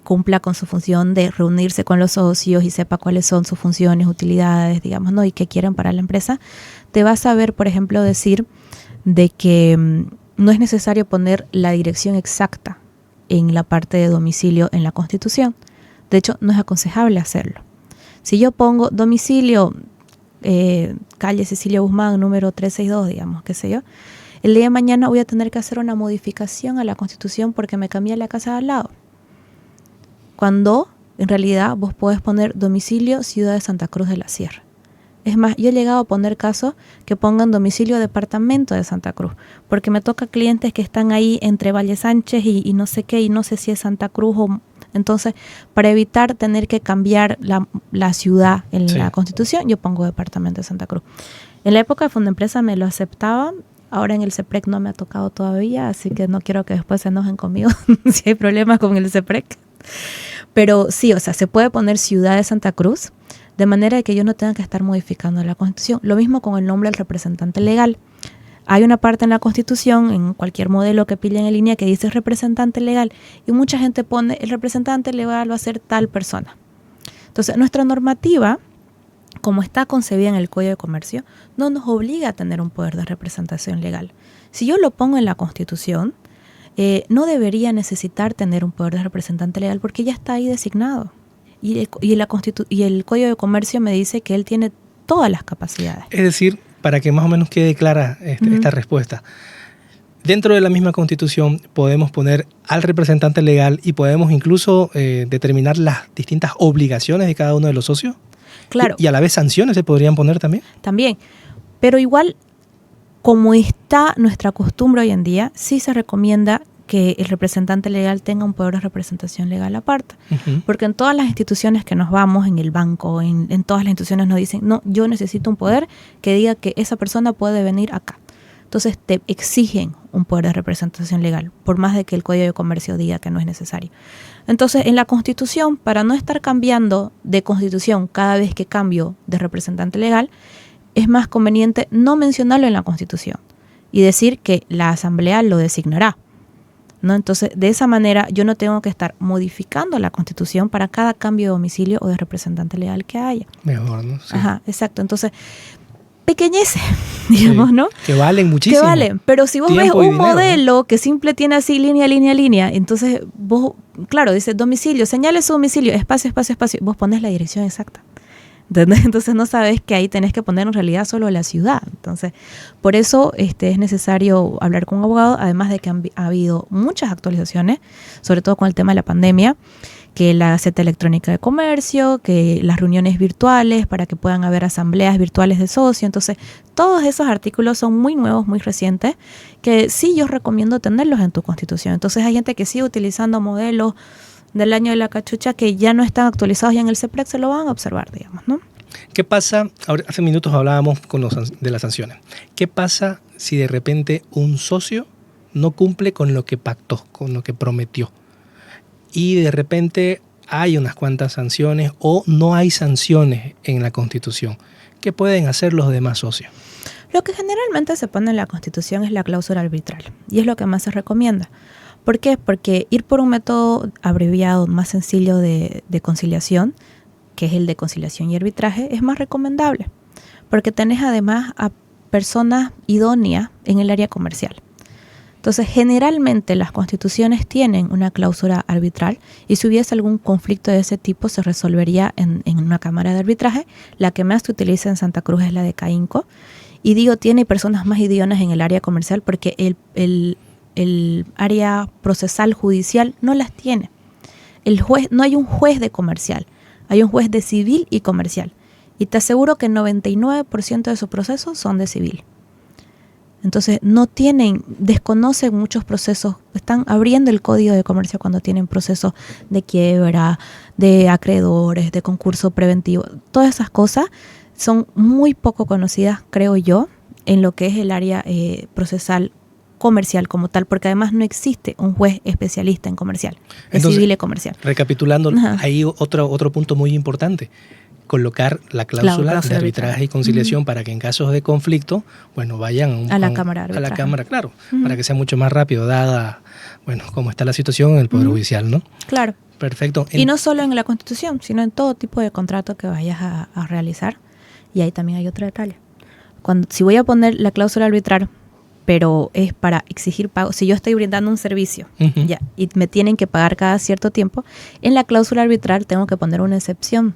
cumpla con su función de reunirse con los socios y sepa cuáles son sus funciones, utilidades, digamos, ¿no? Y qué quieren para la empresa, te va a saber, por ejemplo, decir de que no es necesario poner la dirección exacta en la parte de domicilio en la Constitución. De hecho, no es aconsejable hacerlo. Si yo pongo domicilio, calle Cecilia Guzmán, número 362, digamos, qué sé yo, el día de mañana voy a tener que hacer una modificación a la Constitución porque me cambié la casa de al lado. Cuando en realidad vos podés poner domicilio Ciudad de Santa Cruz de la Sierra. Es más, yo he llegado a poner casos que pongan domicilio Departamento de Santa Cruz, porque me toca clientes que están ahí entre Valle Sánchez y no sé qué, y no sé si es Santa Cruz o... Entonces, para evitar tener que cambiar la ciudad en la Constitución, yo pongo Departamento de Santa Cruz. En la época de Fundoempresa me lo aceptaban. Ahora en el CEPREC no me ha tocado todavía, así que no quiero que después se enojen conmigo si hay problemas con el CEPREC. Pero sí, o sea, se puede poner Ciudad de Santa Cruz, de manera que yo no tenga que estar modificando la Constitución. Lo mismo con el nombre del representante legal. Hay una parte en la Constitución, en cualquier modelo que pillen en línea, que dice representante legal, y mucha gente pone el representante legal va a ser tal persona. Entonces, nuestra normativa, como está concebida en el Código de Comercio, no nos obliga a tener un poder de representación legal. Si yo lo pongo en la Constitución, no debería necesitar tener un poder de representante legal porque ya está ahí designado. Y el Código de Comercio me dice que él tiene todas las capacidades. Es decir, para que más o menos quede clara esta respuesta, dentro de la misma Constitución podemos poner al representante legal y podemos incluso determinar las distintas obligaciones de cada uno de los socios. Claro. Y a la vez sanciones se podrían poner también. También, pero igual, como está nuestra costumbre hoy en día, sí se recomienda que el representante legal tenga un poder de representación legal aparte. Uh-huh. Porque en todas las instituciones que nos vamos, en el banco, en todas las instituciones nos dicen, no, yo necesito un poder que diga que esa persona puede venir acá. Entonces te exigen un poder de representación legal, por más de que el Código de Comercio diga que no es necesario. Entonces, en la Constitución, para no estar cambiando de Constitución cada vez que cambio de representante legal, es más conveniente no mencionarlo en la Constitución y decir que la Asamblea lo designará, ¿no? Entonces, de esa manera, yo no tengo que estar modificando la Constitución para cada cambio de domicilio o de representante legal que haya. Mejor, ¿no? Sí. Ajá, exacto. Entonces, pequeñeces, digamos, ¿no? Que valen muchísimo. Que valen, pero si vos ves un modelo que simple tiene así línea, entonces vos, claro, dice domicilio, señale su domicilio, espacio, vos pones la dirección exacta. ¿Entendés? Entonces no sabes que ahí tenés que poner en realidad solo la ciudad. Entonces, por eso es necesario hablar con un abogado, además de que ha habido muchas actualizaciones, sobre todo con el tema de la pandemia, que la Gaceta Electrónica de Comercio, que las reuniones virtuales para que puedan haber asambleas virtuales de socio. Entonces, todos esos artículos son muy nuevos, muy recientes, que sí yo recomiendo tenerlos en tu Constitución. Entonces, hay gente que sigue utilizando modelos del año de la cachucha que ya no están actualizados y en el CEPREC se lo van a observar, digamos, ¿no? ¿Qué pasa? Ahora, hace minutos hablábamos de las sanciones. ¿Qué pasa si de repente un socio no cumple con lo que pactó, con lo que prometió? Y de repente hay unas cuantas sanciones o no hay sanciones en la Constitución. ¿Qué pueden hacer los demás socios? Lo que generalmente se pone en la Constitución es la cláusula arbitral y es lo que más se recomienda. ¿Por qué? Porque ir por un método abreviado más sencillo de conciliación, que es el de conciliación y arbitraje, es más recomendable. Porque tenés además a personas idóneas en el área comercial. Entonces, generalmente las constituciones tienen una cláusula arbitral y si hubiese algún conflicto de ese tipo se resolvería en una cámara de arbitraje. La que más se utiliza en Santa Cruz es la de CAINCO. Y digo, tiene personas más idóneas en el área comercial porque el área procesal judicial no las tiene. No hay un juez de comercial, hay un juez de civil y comercial. Y te aseguro que el 99% de sus procesos son de civil. Entonces desconocen muchos procesos, están abriendo el código de comercio cuando tienen procesos de quiebra, de acreedores, de concurso preventivo. Todas esas cosas son muy poco conocidas, creo yo, en lo que es el área procesal comercial como tal, porque además no existe un juez especialista en comercial, en civil y comercial. Recapitulando, hay otro punto muy importante. Colocar la cláusula de arbitraje y conciliación para que en casos de conflicto, bueno, vayan a la Cámara de a la Arbitraje. Cámara, claro, para que sea mucho más rápido, dada, bueno, cómo está la situación en el Poder Judicial, ¿no? Claro. Perfecto. Y no solo en la Constitución, sino en todo tipo de contrato que vayas a realizar. Y ahí también hay otro detalle. Si voy a poner la cláusula arbitral, pero es para exigir pago, si yo estoy brindando un servicio ya, y me tienen que pagar cada cierto tiempo, en la cláusula arbitral tengo que poner una excepción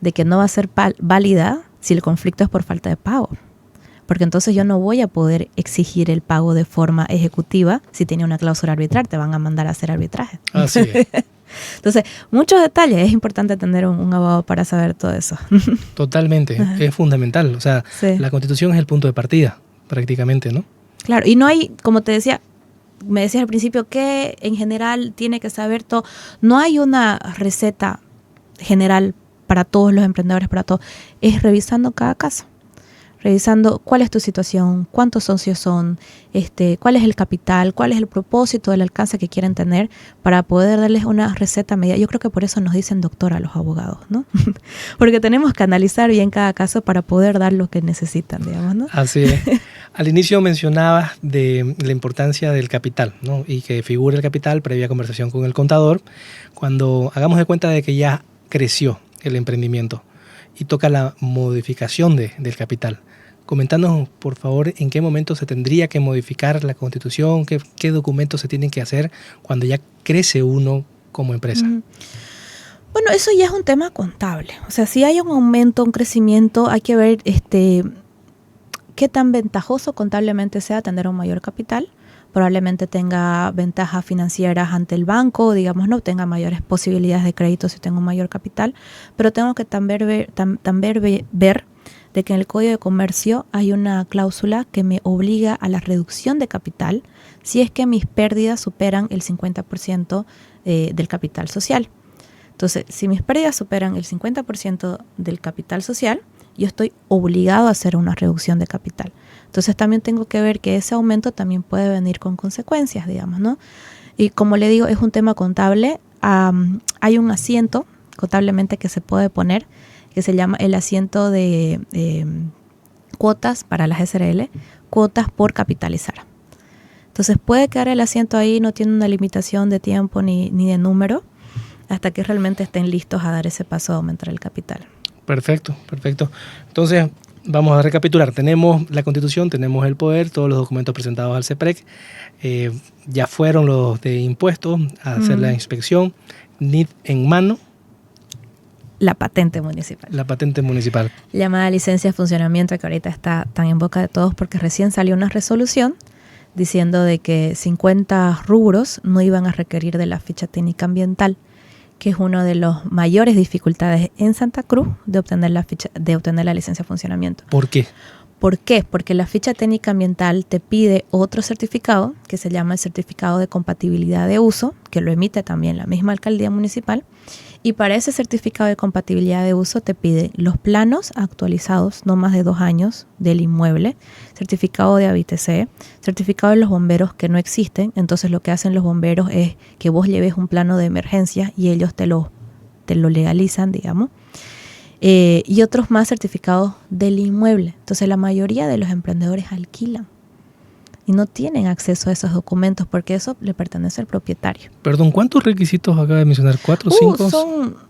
de que no va a ser válida si el conflicto es por falta de pago. Porque entonces yo no voy a poder exigir el pago de forma ejecutiva si tiene una cláusula arbitral, te van a mandar a hacer arbitraje. Así es. Entonces, muchos detalles, es importante tener un abogado para saber todo eso. Totalmente, es fundamental. O sea, Sí. La Constitución es el punto de partida, prácticamente, ¿no? Claro, y no hay, como te decía, me decías al principio que en general tiene que saber todo. No hay una receta general para todos los emprendedores, para todos. Es revisando cada caso. Revisando cuál es tu situación, cuántos socios son, cuál es el capital, cuál es el propósito, el alcance que quieren tener para poder darles una receta medida. Yo creo que por eso nos dicen doctor a los abogados, ¿no? Porque tenemos que analizar bien cada caso para poder dar lo que necesitan, digamos, ¿no? Así es. Al inicio mencionabas de la importancia del capital, ¿no? Y que figure el capital previa conversación con el contador cuando hagamos de cuenta de que ya creció el emprendimiento y toca la modificación del capital. Coméntanos, por favor, en qué momento se tendría que modificar la Constitución, qué documentos se tienen que hacer cuando ya crece uno como empresa. Bueno, eso ya es un tema contable. O sea, si hay un aumento, un crecimiento, hay que ver qué tan ventajoso contablemente sea tener un mayor capital. Probablemente tenga ventajas financieras ante el banco, digamos, no tenga mayores posibilidades de crédito si tengo un mayor capital, pero tengo que también ver de que en el Código de Comercio hay una cláusula que me obliga a la reducción de capital si es que mis pérdidas superan el 50% del capital social. Entonces, si mis pérdidas superan el 50% del capital social, yo estoy obligado a hacer una reducción de capital. Entonces también tengo que ver que ese aumento también puede venir con consecuencias, digamos, ¿no? Y como le digo, es un tema contable. Hay un asiento contablemente que se puede poner, que se llama el asiento de cuotas para las SRL, cuotas por capitalizar. Entonces puede quedar el asiento ahí, no tiene una limitación de tiempo ni de número, hasta que realmente estén listos a dar ese paso a aumentar el capital. Perfecto, perfecto. Entonces, vamos a recapitular. Tenemos la Constitución, tenemos el poder, todos los documentos presentados al CEPREC. Ya fueron los de impuestos a hacer la inspección. NID en mano. La patente municipal. La patente municipal. Llamada licencia de funcionamiento, que ahorita está tan en boca de todos porque recién salió una resolución diciendo de que 50 rubros no iban a requerir de la ficha técnica ambiental, que es una de las mayores dificultades en Santa Cruz de obtener la licencia de funcionamiento. ¿Por qué? ¿Por qué? Porque la ficha técnica ambiental te pide otro certificado que se llama el certificado de compatibilidad de uso, que lo emite también la misma alcaldía municipal, y para ese certificado de compatibilidad de uso te pide los planos actualizados, no más de 2 años, del inmueble, certificado de ABITC, certificado de los bomberos que no existen. Entonces lo que hacen los bomberos es que vos lleves un plano de emergencia y ellos te lo legalizan, digamos. Y otros más certificados del inmueble. Entonces la mayoría de los emprendedores alquilan y no tienen acceso a esos documentos porque eso le pertenece al propietario. Perdón, ¿cuántos requisitos acaba de mencionar? ¿4 o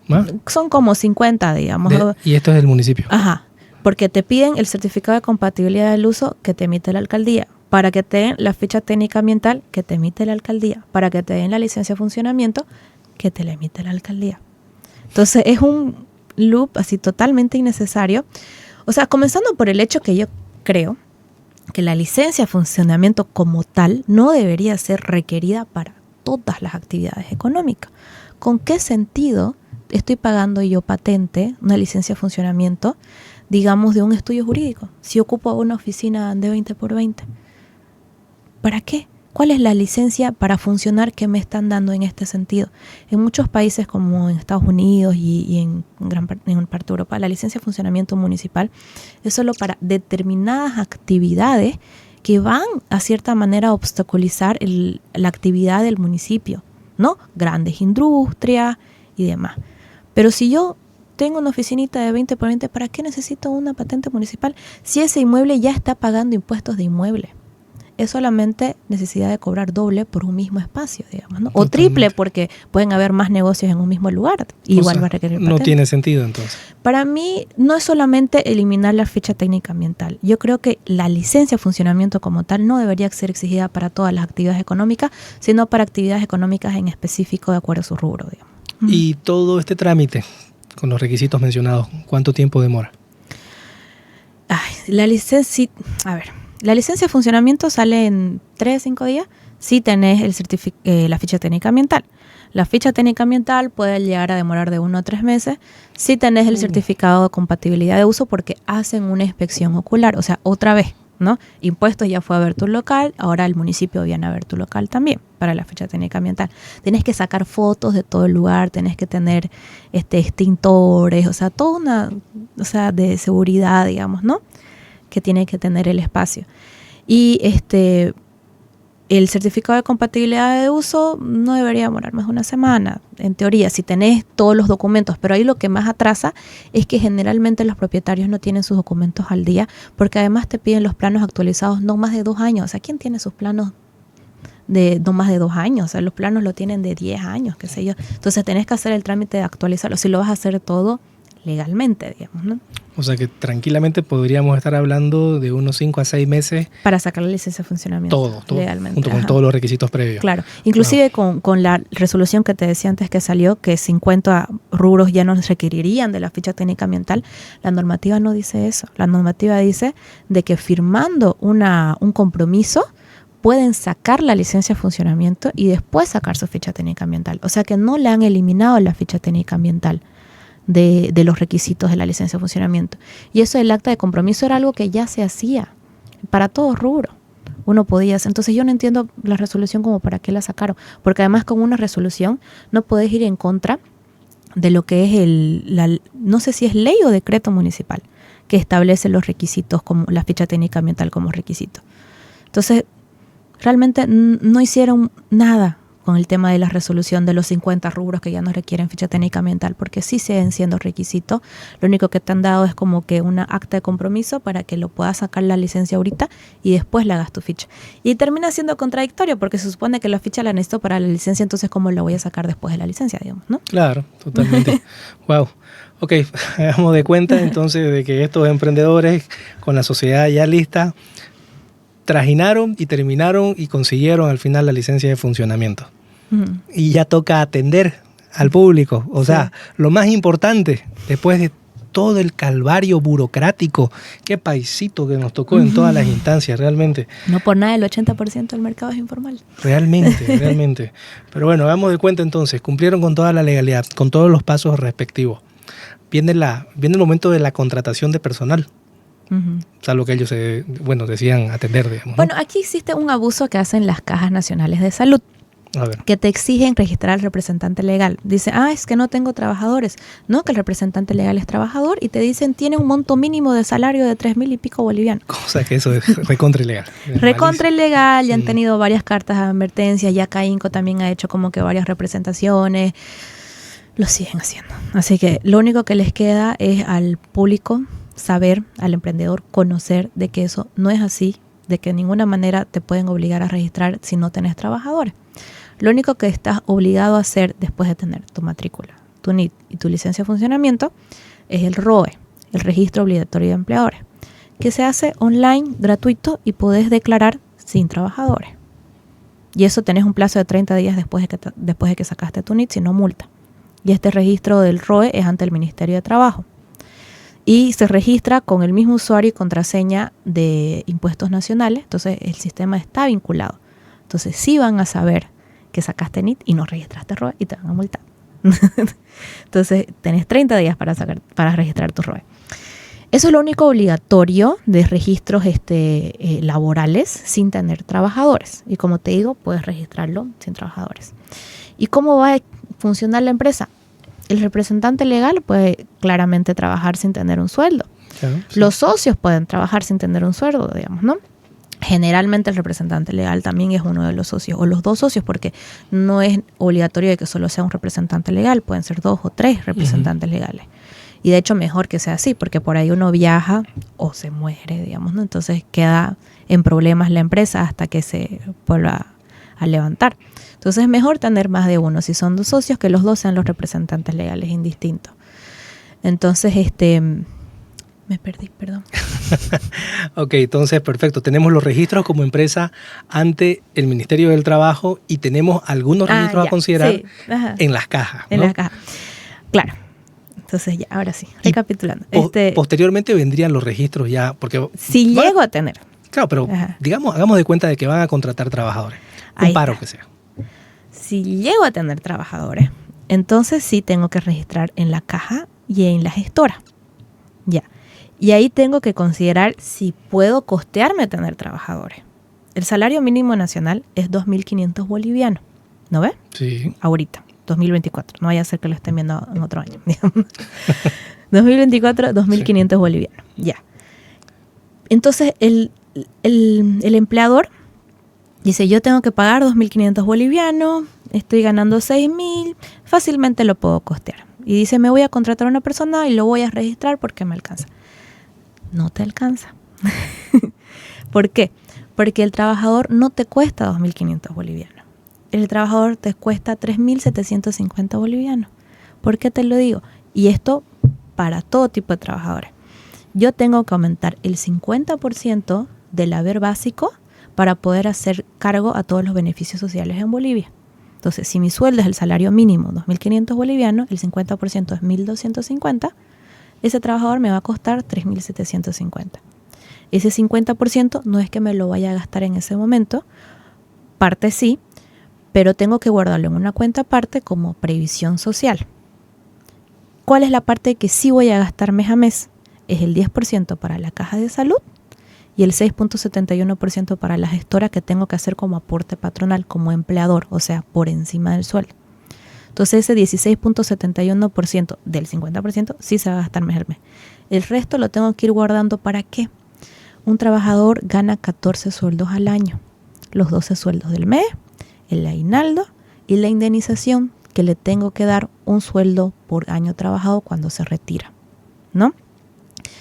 5? Son como 50, digamos. Y esto es del municipio. Ajá, porque te piden el certificado de compatibilidad del uso que te emite la alcaldía, para que te den la ficha técnica ambiental que te emite la alcaldía, para que te den la licencia de funcionamiento que te la emite la alcaldía. Entonces es un loop así totalmente innecesario. O sea, comenzando por el hecho que yo creo que la licencia de funcionamiento como tal no debería ser requerida para todas las actividades económicas. ¿Con qué sentido estoy pagando yo patente, una licencia de funcionamiento digamos, de un estudio jurídico. Si ocupo una oficina de 20x20, ¿para qué? ¿Cuál es la licencia para funcionar que me están dando en este sentido? En muchos países como en Estados Unidos y en gran parte de Europa, la licencia de funcionamiento municipal es solo para determinadas actividades que van a cierta manera a obstaculizar la actividad del municipio, ¿no? Grandes industrias y demás. Pero si yo tengo una oficinita de 20x20, ¿para qué necesito una patente municipal? Si ese inmueble ya está pagando impuestos de inmueble. Es solamente necesidad de cobrar doble por un mismo espacio, digamos, ¿no? O triple, porque pueden haber más negocios en un mismo lugar. Igual va a requerir patente. No tiene sentido, entonces. Para mí, no es solamente eliminar la ficha técnica ambiental. Yo creo que la licencia de funcionamiento como tal no debería ser exigida para todas las actividades económicas, sino para actividades económicas en específico de acuerdo a su rubro, digamos. Y todo este trámite, con los requisitos mencionados, ¿cuánto tiempo demora? La licencia de funcionamiento sale en 3-5 días si tenés la ficha técnica ambiental. La ficha técnica ambiental puede llegar a demorar de 1 a 3 meses si tenés el certificado de compatibilidad de uso, porque hacen una inspección ocular, o sea, otra vez, ¿no? Impuestos ya fue a ver tu local, ahora el municipio viene a ver tu local también para la ficha técnica ambiental. Tenés que sacar fotos de todo el lugar, tenés que tener extintores, o sea, toda una, de seguridad, digamos, ¿no? Que tiene que tener el espacio. Y el certificado de compatibilidad de uso no debería demorar más de una semana, en teoría, si tenés todos los documentos. Pero ahí lo que más atrasa es que generalmente los propietarios no tienen sus documentos al día, porque además te piden los planos actualizados no más de 2 años. O sea, ¿quién tiene sus planos de no más de 2 años? O sea, los planos lo tienen de 10 años, qué sé yo. Entonces tenés que hacer el trámite de actualizarlo, si lo vas a hacer todo legalmente, digamos, ¿no? O sea que tranquilamente podríamos estar hablando de unos 5 a 6 meses. Para sacar la licencia de funcionamiento. Todo legalmente. Junto con todos los requisitos previos. Claro. Inclusive con la resolución que te decía antes que salió, que 50 rubros ya no requerirían de la ficha técnica ambiental, la normativa no dice eso. La normativa dice de que firmando un compromiso pueden sacar la licencia de funcionamiento y después sacar su ficha técnica ambiental. O sea que no le han eliminado la ficha técnica ambiental de los requisitos de la licencia de funcionamiento. Y eso del acta de compromiso era algo que ya se hacía para todo rubro. Uno podía hacer. Entonces yo no entiendo la resolución como para qué la sacaron. Porque además con una resolución no podés ir en contra de lo que es no sé si es ley o decreto municipal que establece los requisitos, como la ficha técnica ambiental como requisito. Entonces realmente no hicieron nada con el tema de la resolución de los 50 rubros que ya no requieren ficha técnica ambiental, porque sí siguen siendo requisitos. Lo único que te han dado es como que una acta de compromiso para que lo puedas sacar la licencia ahorita y después le hagas tu ficha. Y termina siendo contradictorio, porque se supone que la ficha la necesito para la licencia, entonces ¿cómo la voy a sacar después de la licencia, digamos, no? Claro, totalmente. Wow. Ok, hagamos de cuenta entonces de que estos emprendedores con la sociedad ya lista trajinaron y terminaron y consiguieron al final la licencia de funcionamiento. Y ya toca atender al público. O sea, lo más importante, después de todo el calvario burocrático, qué paisito que nos tocó en todas las instancias, realmente. No por nada el 80% del mercado es informal. Realmente. Pero bueno, hagamos de cuenta entonces, cumplieron con toda la legalidad, con todos los pasos respectivos. Viene el momento de la contratación de personal. O sea, lo que ellos decían atender, digamos, ¿no? Bueno, aquí existe un abuso que hacen las cajas nacionales de salud, que te exigen registrar al representante legal. Dice, es que no tengo trabajadores. No, que el representante legal es trabajador, y te dicen, tiene un monto mínimo de salario de 3,000 y pico bolivianos. Cosa que eso es recontra ilegal. Recontra ilegal, ya han tenido varias cartas de advertencia, ya CAINCO también ha hecho como que varias representaciones. Lo siguen haciendo. Así que lo único que les queda es al público saber, al emprendedor conocer de que eso no es así, de que de ninguna manera te pueden obligar a registrar si no tenés trabajadores. Lo único que estás obligado a hacer después de tener tu matrícula, tu NIT y tu licencia de funcionamiento es el ROE, el Registro Obligatorio de Empleadores, que se hace online, gratuito, y podés declarar sin trabajadores. Y eso tenés un plazo de 30 días después de que sacaste tu NIT, si no multa. Y este registro del ROE es ante el Ministerio de Trabajo. Y se registra con el mismo usuario y contraseña de impuestos nacionales. Entonces el sistema está vinculado. Entonces sí van a saber que sacaste NIT y no registraste ROE y te van a multar. Entonces tenés 30 días para registrar tu ROE. Eso es lo único obligatorio de registros laborales sin tener trabajadores. Y como te digo, puedes registrarlo sin trabajadores. ¿Y cómo va a funcionar la empresa? El representante legal puede claramente trabajar sin tener un sueldo. Claro, sí. Los socios pueden trabajar sin tener un sueldo, digamos, ¿no? Generalmente el representante legal también es uno de los socios, o los dos socios, porque no es obligatorio de que solo sea un representante legal, pueden ser 2 o 3 representantes legales. Y de hecho mejor que sea así, porque por ahí uno viaja o se muere, digamos, ¿no? Entonces queda en problemas la empresa hasta que se vuelva a levantar. Entonces es mejor tener más de uno. Si son 2 socios, que los 2 sean los representantes legales indistintos. Entonces, me perdí, perdón. Ok, entonces perfecto. Tenemos los registros como empresa ante el Ministerio del Trabajo y tenemos algunos registros a considerar sí, en las cajas, ¿no? En las cajas. Claro. Entonces ya, ahora sí, Y recapitulando. Posteriormente vendrían los registros ya, porque... Si llego a tener. Claro, pero Ajá. digamos, hagamos de cuenta de que van a contratar trabajadores. Un Ahí paro está. que sea. Si llego a tener trabajadores, entonces sí tengo que registrar en la caja y en la gestora. Ya. Y ahí tengo que considerar si puedo costearme tener trabajadores. El salario mínimo nacional es 2.500 bolivianos. ¿No ves? Sí. Ahorita, 2024. No vaya a ser que lo estén viendo en otro año. 2024, 2.500 bolivianos. Ya. Entonces, el empleador dice, yo tengo que pagar 2.500 bolivianos, estoy ganando 6.000, fácilmente lo puedo costear. Y dice, me voy a contratar a una persona y lo voy a registrar porque me alcanza. No te alcanza. ¿Por qué? Porque el trabajador no te cuesta 2.500 bolivianos. El trabajador te cuesta 3.750 bolivianos. ¿Por qué te lo digo? Y esto para todo tipo de trabajadores. Yo tengo que aumentar el 50% del haber básico para poder hacer cargo a todos los beneficios sociales en Bolivia. Entonces, si mi sueldo es el salario mínimo, 2.500 bolivianos, el 50% es 1.250, ese trabajador me va a costar 3.750. Ese 50% no es que me lo vaya a gastar en ese momento, parte sí, pero tengo que guardarlo en una cuenta aparte como previsión social. ¿Cuál es la parte que sí voy a gastar mes a mes? Es el 10% para la caja de salud y el 6.71% para la gestora que tengo que hacer como aporte patronal, como empleador, o sea, por encima del sueldo. Entonces ese 16.71% del 50% sí se va a gastar mes al mes. El resto lo tengo que ir guardando ¿para qué? Un trabajador gana 14 sueldos al año, los 12 sueldos del mes, el aguinaldo y la indemnización que le tengo que dar un sueldo por año trabajado cuando se retira, ¿no?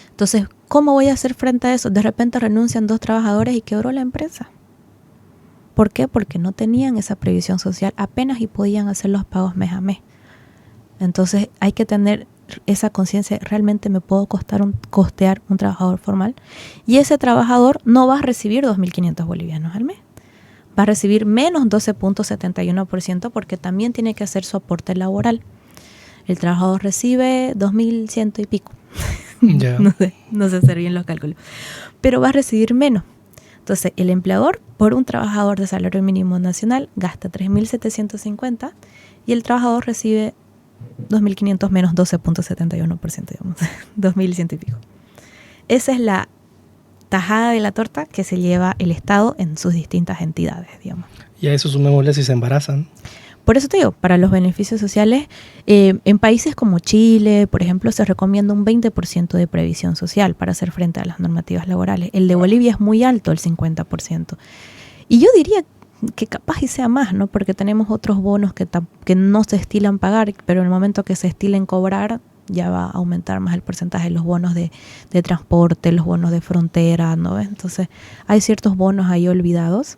Entonces, ¿cómo voy a hacer frente a eso? De repente renuncian 2 trabajadores y quebró la empresa. ¿Por qué? Porque no tenían esa previsión social apenas y podían hacer los pagos mes a mes. Entonces, hay que tener esa conciencia, realmente me puedo costear un trabajador formal y ese trabajador no va a recibir 2.500 bolivianos al mes. Va a recibir menos 12.71% porque también tiene que hacer su aporte laboral. El trabajador recibe 2.100 y pico. Yeah. No sé hacer bien los cálculos. Pero va a recibir menos. Entonces, el empleador por un trabajador de salario mínimo nacional gasta 3.750 y el trabajador recibe 2.500 menos 12.71%, digamos. 2.100 y pico. Esa es la tajada de la torta que se lleva el Estado en sus distintas entidades, digamos. Y a eso sumémosle si se embarazan. Por eso te digo, para los beneficios sociales, en países como Chile, por ejemplo, se recomienda un 20% de previsión social para hacer frente a las normativas laborales. El de Bolivia es muy alto, el 50%. Y yo diría que capaz y sea más, ¿no? Porque tenemos otros bonos que no se estilan pagar, pero en el momento que se estilen cobrar, ya va a aumentar más el porcentaje de los bonos de transporte, los bonos de frontera, ¿no? Entonces, hay ciertos bonos ahí olvidados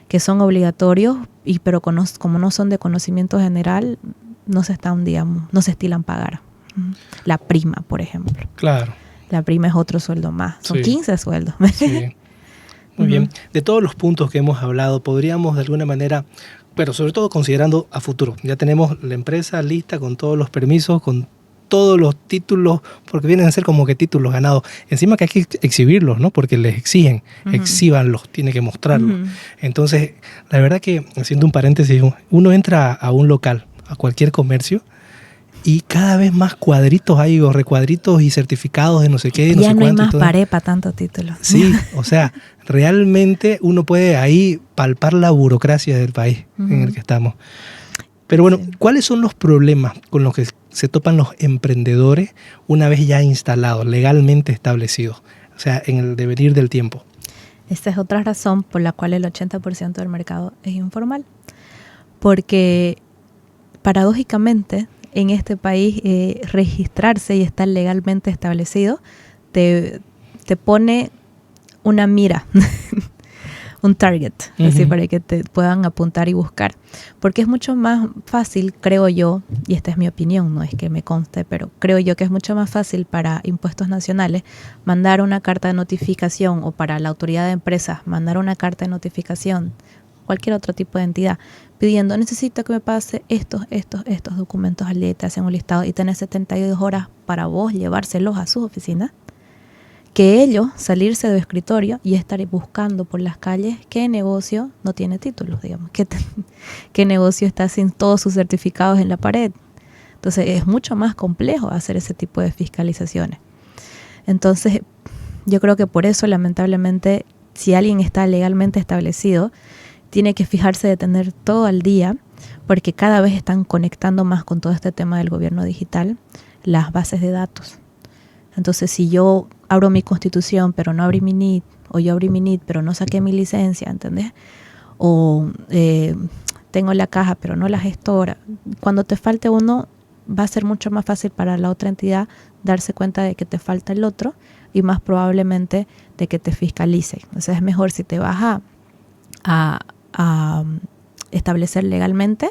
que son obligatorios, pero como no son de conocimiento general, no se estilan pagar. La prima, por ejemplo. Claro. La prima es otro sueldo más. Son Sí. 15 sueldos. Sí. Muy bien. De todos los puntos que hemos hablado, podríamos de alguna manera, pero sobre todo considerando a futuro, ya tenemos la empresa lista con todos los permisos, con todos los títulos, porque vienen a ser como que títulos ganados. Encima que hay que exhibirlos, ¿no? Porque les exigen, exhíbanlos, tiene que mostrarlos. Entonces, la verdad que, haciendo un paréntesis, uno entra a un local, a cualquier comercio, Y cada vez más cuadritos hay, o recuadritos y certificados de no sé qué, no Ya sé no hay cuánto. más pared para tantos títulos. Sí, o sea, realmente uno puede ahí palpar la burocracia del país en el que estamos. Pero bueno, Sí. ¿cuáles son los problemas con los que se topan los emprendedores una vez ya instalados, legalmente establecidos? O sea, en el devenir del tiempo. Esta es otra razón por la cual el 80% del mercado es informal. Porque paradójicamente en este país registrarse y estar legalmente establecido te pone una mira, un target, así para que te puedan apuntar y buscar. Porque es mucho más fácil, creo yo, y esta es mi opinión, no es que me conste, pero creo yo que es mucho más fácil para impuestos nacionales mandar una carta de notificación, o para la autoridad de empresas mandar una carta de notificación, cualquier otro tipo de entidad, pidiendo: necesito que me pase estos documentos al día, y te hacen un listado y tenés 72 horas para vos llevárselos a sus oficinas, que ellos salirse del escritorio y estar buscando por las calles qué negocio no tiene títulos, digamos, qué negocio está sin todos sus certificados en la pared. Entonces es mucho más complejo hacer ese tipo de fiscalizaciones. Entonces yo creo que por eso, lamentablemente, si alguien está legalmente establecido, tiene que fijarse de tener todo al día, porque cada vez están conectando más con todo este tema del gobierno digital, las bases de datos. Entonces, si yo abro mi constitución pero no abrí mi NIT, o yo abrí mi NIT pero no saqué mi licencia, ¿entendés? O tengo la caja pero no la gestora, cuando te falte uno, va a ser mucho más fácil para la otra entidad darse cuenta de que te falta el otro, y más probablemente de que te fiscalice. O sea, es mejor, si te vas a establecer legalmente,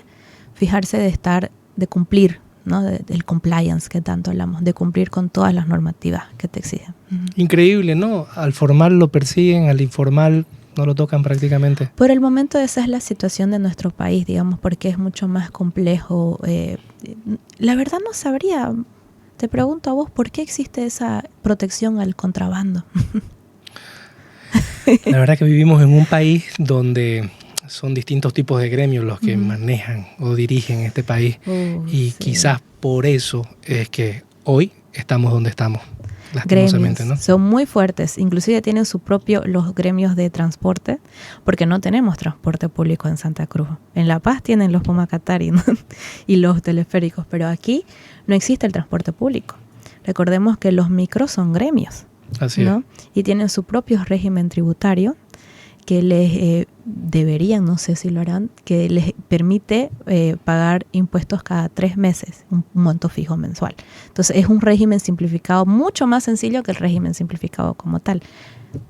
fijarse de cumplir, ¿no? Del compliance que tanto hablamos, de cumplir con todas las normativas que te exigen. Increíble, ¿no? Al formal lo persiguen, al informal no lo tocan prácticamente. Por el momento esa es la situación de nuestro país, digamos, porque es mucho más complejo. La verdad no sabría, te pregunto a vos, ¿por qué existe esa protección al contrabando? La verdad que vivimos en un país donde son distintos tipos de gremios los que manejan o dirigen este país, y Sí. quizás por eso es que hoy estamos donde estamos, lastimosamente, Gremios, ¿no? son muy fuertes, inclusive tienen su propio, los gremios de transporte, porque no tenemos transporte público en Santa Cruz. En La Paz tienen los Pumacatari, ¿no? Y los teleféricos, pero aquí no existe el transporte público. Recordemos que los micros son gremios, Así ¿no? es. Y tienen su propio régimen tributario que les deberían, no sé si lo harán, que les permite pagar impuestos cada 3 meses, un monto fijo mensual. Entonces es un régimen simplificado mucho más sencillo que el régimen simplificado como tal.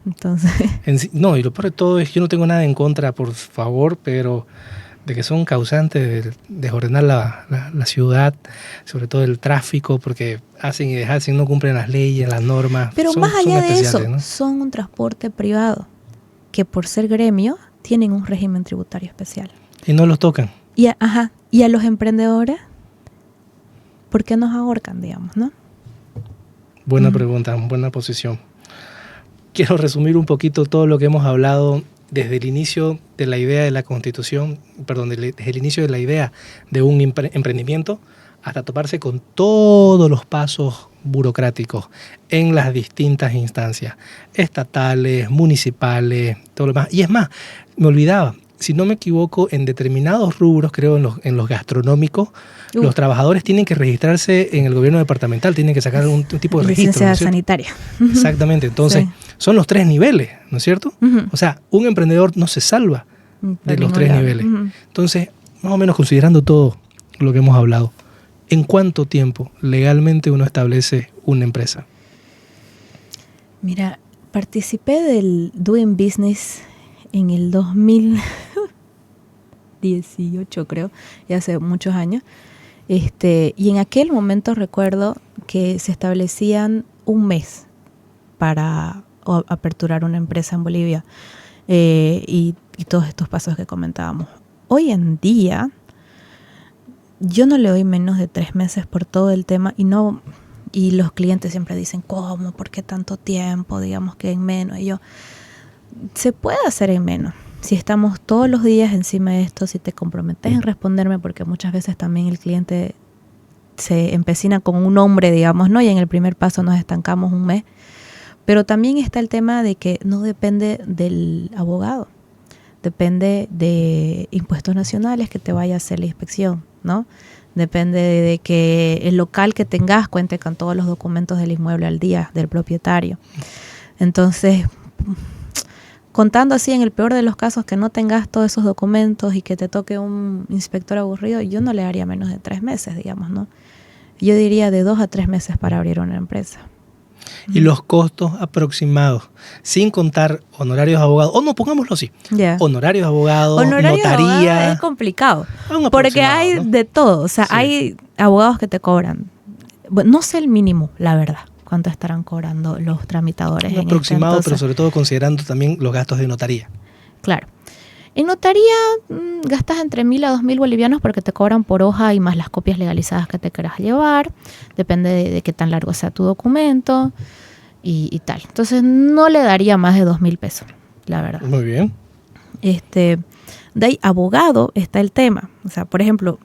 Entonces No, y lo peor de todo es que yo no tengo nada en contra, por favor, pero de que son causantes de desordenar la ciudad, sobre todo el tráfico, porque hacen y deshacen, no cumplen las leyes, las normas. pero son, más allá son de eso, especiales, ¿no? son un transporte privado que por ser gremio tienen un régimen tributario especial. Y no los tocan. Y a los emprendedores, ¿por qué nos ahorcan, digamos, no? Buena pregunta, buena posición. Quiero resumir un poquito todo lo que hemos hablado desde el inicio de la idea de la Constitución, perdón, desde el inicio de la idea de un emprendimiento, hasta toparse con todos los pasos burocráticos en las distintas instancias, estatales, municipales, todo lo demás. Y es más, me olvidaba, si no me equivoco, en determinados rubros, creo en los gastronómicos, los trabajadores tienen que registrarse en el gobierno departamental, tienen que sacar un tipo de registro. Licencia ¿no es cierto? sanitaria. Exactamente, entonces Sí. son los 3 niveles, ¿no es cierto? Ujú. O sea, un emprendedor no se salva de Por los ningún 3 lado. niveles. Ujú. Entonces, más o menos considerando todo lo que hemos hablado, ¿en cuánto tiempo legalmente uno establece una empresa? Mira, participé del Doing Business en el 2018, creo, ya hace muchos años. Y en aquel momento recuerdo que se establecían un mes para aperturar una empresa en Bolivia, y todos estos pasos que comentábamos. Hoy en día, yo no le doy menos de 3 meses por todo el tema, y los clientes siempre dicen, ¿cómo? ¿Por qué tanto tiempo? Digamos que en menos. Y yo, se puede hacer en menos. Si estamos todos los días encima de esto, si te comprometes en responderme, porque muchas veces también el cliente se empecinan con un nombre, digamos, ¿no? Y en el primer paso nos estancamos un mes. Pero también está el tema de que no depende del abogado, depende de impuestos nacionales que te vaya a hacer la inspección, ¿no? Depende de que el local que tengas cuente con todos los documentos del inmueble al día del propietario. Entonces, contando así en el peor de los casos que no tengas todos esos documentos y que te toque un inspector aburrido, yo no le daría menos de 3 meses, digamos, ¿no? Yo diría de 2 a 3 meses para abrir una empresa. Y los costos aproximados, sin contar honorarios de abogado, o no, pongámoslo así, honorarios de abogado, notaría. Es complicado, porque hay, ¿no?, de todo. O sea, sí, hay abogados que te cobran, bueno, no sé el mínimo, la verdad, cuánto estarán cobrando los tramitadores. Un aproximado, pero sobre todo considerando también los gastos de notaría. Claro. En notaría gastas entre 1.000 a 2.000 bolivianos porque te cobran por hoja y más las copias legalizadas que te quieras llevar. Depende de qué tan largo sea tu documento y tal. Entonces no le daría más de 2.000 pesos, la verdad. Muy bien. De ahí, abogado, está el tema. O sea, por ejemplo,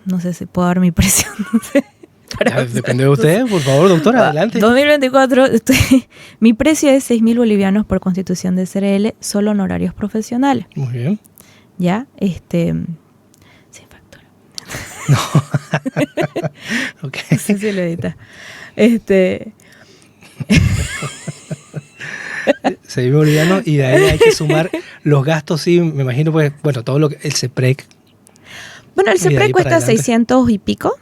no sé si puedo dar mi precio, no sé. Depende de usted, por favor, doctora, adelante. 2024, mi precio es 6.000 bolivianos por constitución de SRL, solo honorarios profesionales. Muy bien. Ya, sin factura. No. Ok. No sé si lo edita. 6.000 bolivianos y de ahí hay que sumar los gastos, sí, me imagino, pues, bueno, todo lo que, el CEPREC. Bueno, el CEPREC cuesta 600 y pico.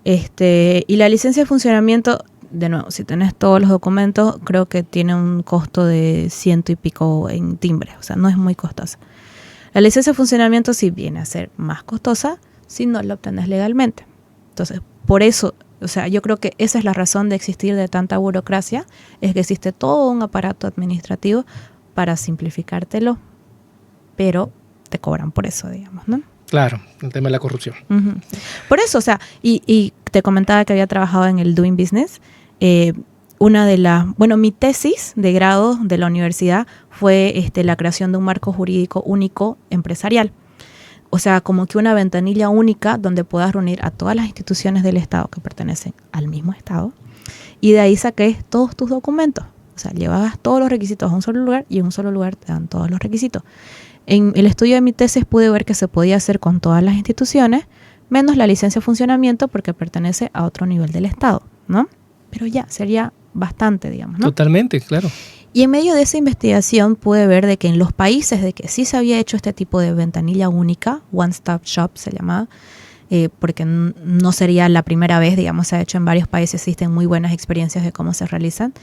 Y la licencia de funcionamiento, de nuevo, si tenés todos los documentos, creo que tiene un costo de 100 y pico en timbre, o sea, no es muy costosa. La licencia de funcionamiento sí viene a ser más costosa si no la obtenés legalmente. Entonces, por eso, o sea, yo creo que esa es la razón de existir de tanta burocracia, es que existe todo un aparato administrativo para simplificártelo, pero te cobran por eso, digamos, ¿no? Claro, el tema de la corrupción. Uh-huh. Por eso, o sea, y te comentaba que había trabajado en el Doing Business. Mi tesis de grado de la universidad fue la creación de un marco jurídico único empresarial. O sea, como que una ventanilla única donde puedas reunir a todas las instituciones del Estado que pertenecen al mismo Estado y de ahí saques todos tus documentos. O sea, llevabas todos los requisitos a un solo lugar y en un solo lugar te dan todos los requisitos. En el estudio de mi tesis pude ver que se podía hacer con todas las instituciones, menos la licencia de funcionamiento porque pertenece a otro nivel del Estado, ¿no? Pero ya, sería bastante, digamos, ¿no? Totalmente, claro. Y en medio de esa investigación pude ver de que en los países de que sí se había hecho este tipo de ventanilla única, One Stop Shop se llamaba, porque no sería la primera vez, digamos, se ha hecho en varios países, existen muy buenas experiencias de cómo se realizan.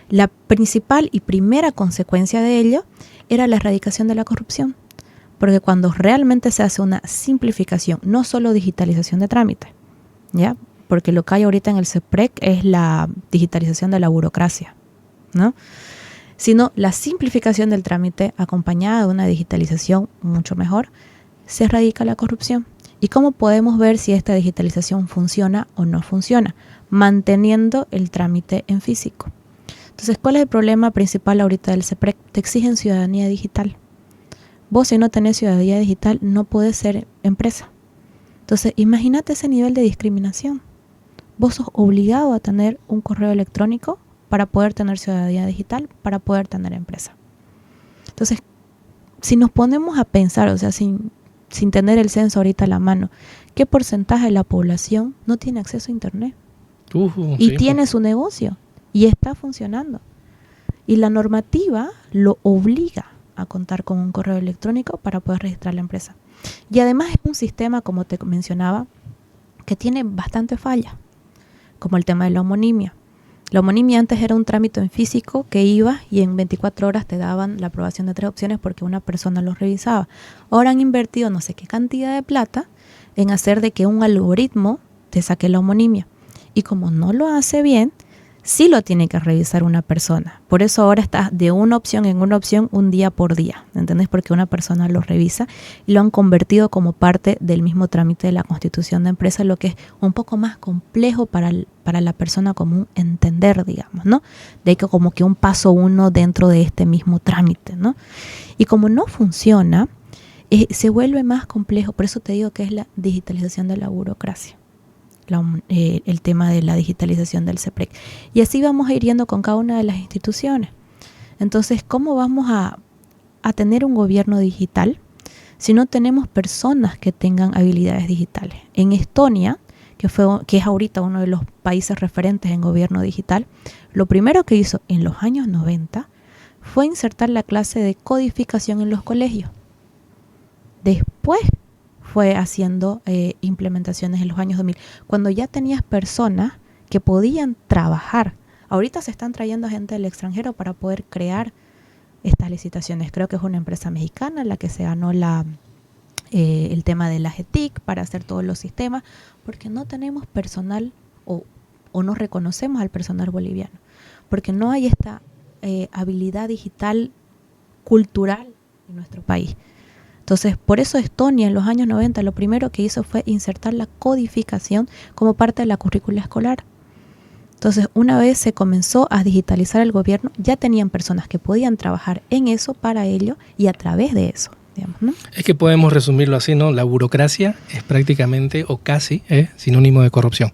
La principal y primera consecuencia de ello era la erradicación de la corrupción, porque cuando realmente se hace una simplificación, no solo digitalización de trámites, ¿ya? Porque lo que hay ahorita en el CEPREC es la digitalización de la burocracia, ¿no? Sino la simplificación del trámite acompañada de una digitalización mucho mejor, se erradica la corrupción. ¿Y cómo podemos ver si esta digitalización funciona o no funciona? Manteniendo el trámite en físico. Entonces, ¿cuál es el problema principal ahorita del CEPREC? Te exigen ciudadanía digital. Vos, si no tenés ciudadanía digital, no podés ser empresa. Entonces, imagínate ese nivel de discriminación. Vos sos obligado a tener un correo electrónico para poder tener ciudadanía digital, para poder tener empresa. Entonces, si nos ponemos a pensar, o sea, sin tener el censo ahorita a la mano, ¿qué porcentaje de la población no tiene acceso a Internet? Y sí, tiene su negocio y está funcionando. Y la normativa lo obliga a contar con un correo electrónico para poder registrar la empresa. Y además es un sistema, como te mencionaba, que tiene bastante falla, como el tema de la homonimia. La homonimia antes era un trámite en físico que iba y en 24 horas te daban la aprobación de 3 opciones porque una persona lo revisaba. Ahora han invertido no sé qué cantidad de plata en hacer de que un algoritmo te saque la homonimia. Y como no lo hace bien, sí lo tiene que revisar una persona. Por eso ahora estás de una opción en una opción un día por día, ¿entendés? Porque una persona lo revisa y lo han convertido como parte del mismo trámite de la constitución de empresa, lo que es un poco más complejo para la persona común entender, digamos, ¿no? De que como que un paso uno dentro de este mismo trámite, ¿no? Y como no funciona, se vuelve más complejo. Por eso te digo que es la digitalización de la burocracia. El tema de la digitalización del CEPREC. Y así vamos a ir yendo con cada una de las instituciones. Entonces, ¿cómo vamos a tener un gobierno digital si no tenemos personas que tengan habilidades digitales? En Estonia, que es ahorita uno de los países referentes en gobierno digital, lo primero que hizo en los años 90 fue insertar la clase de codificación en los colegios. Después fue haciendo implementaciones en los años 2000, cuando ya tenías personas que podían trabajar. Ahorita se están trayendo gente del extranjero para poder crear estas licitaciones. Creo que es una empresa mexicana la que se ganó el tema de las ETIC para hacer todos los sistemas, porque no tenemos personal o no reconocemos al personal boliviano, porque no hay esta habilidad digital cultural en nuestro país. Entonces, por eso Estonia en los años 90 lo primero que hizo fue insertar la codificación como parte de la currícula escolar. Entonces, una vez se comenzó a digitalizar el gobierno, ya tenían personas que podían trabajar en eso, para ello y a través de eso, digamos, ¿no? Es que podemos resumirlo así, ¿no? La burocracia es prácticamente o casi sinónimo de corrupción,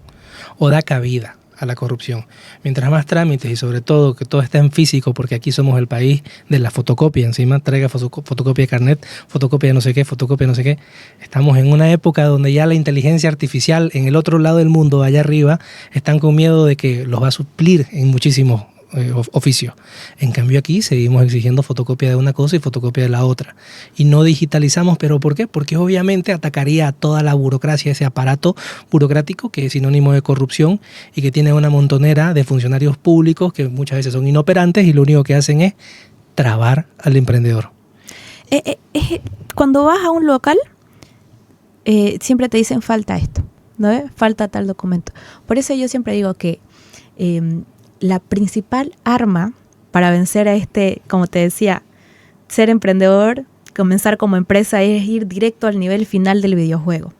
o da cabida a la corrupción. Mientras más trámites y sobre todo que todo está en físico, porque aquí somos el país de la fotocopia, encima traiga fotocopia de carnet, fotocopia de no sé qué, fotocopia de no sé qué. Estamos en una época donde ya la inteligencia artificial en el otro lado del mundo, allá arriba, están con miedo de que los va a suplir en muchísimos oficios. En cambio aquí seguimos exigiendo fotocopia de una cosa y fotocopia de la otra. Y no digitalizamos, ¿pero por qué? Porque obviamente atacaría a toda la burocracia, ese aparato burocrático que es sinónimo de corrupción y que tiene una montonera de funcionarios públicos que muchas veces son inoperantes y lo único que hacen es trabar al emprendedor. Cuando vas a un local, siempre te dicen falta esto, ¿no? Falta tal documento. Por eso yo siempre digo que la principal arma para vencer a como te decía, ser emprendedor, comenzar como empresa, es ir directo al nivel final del videojuego.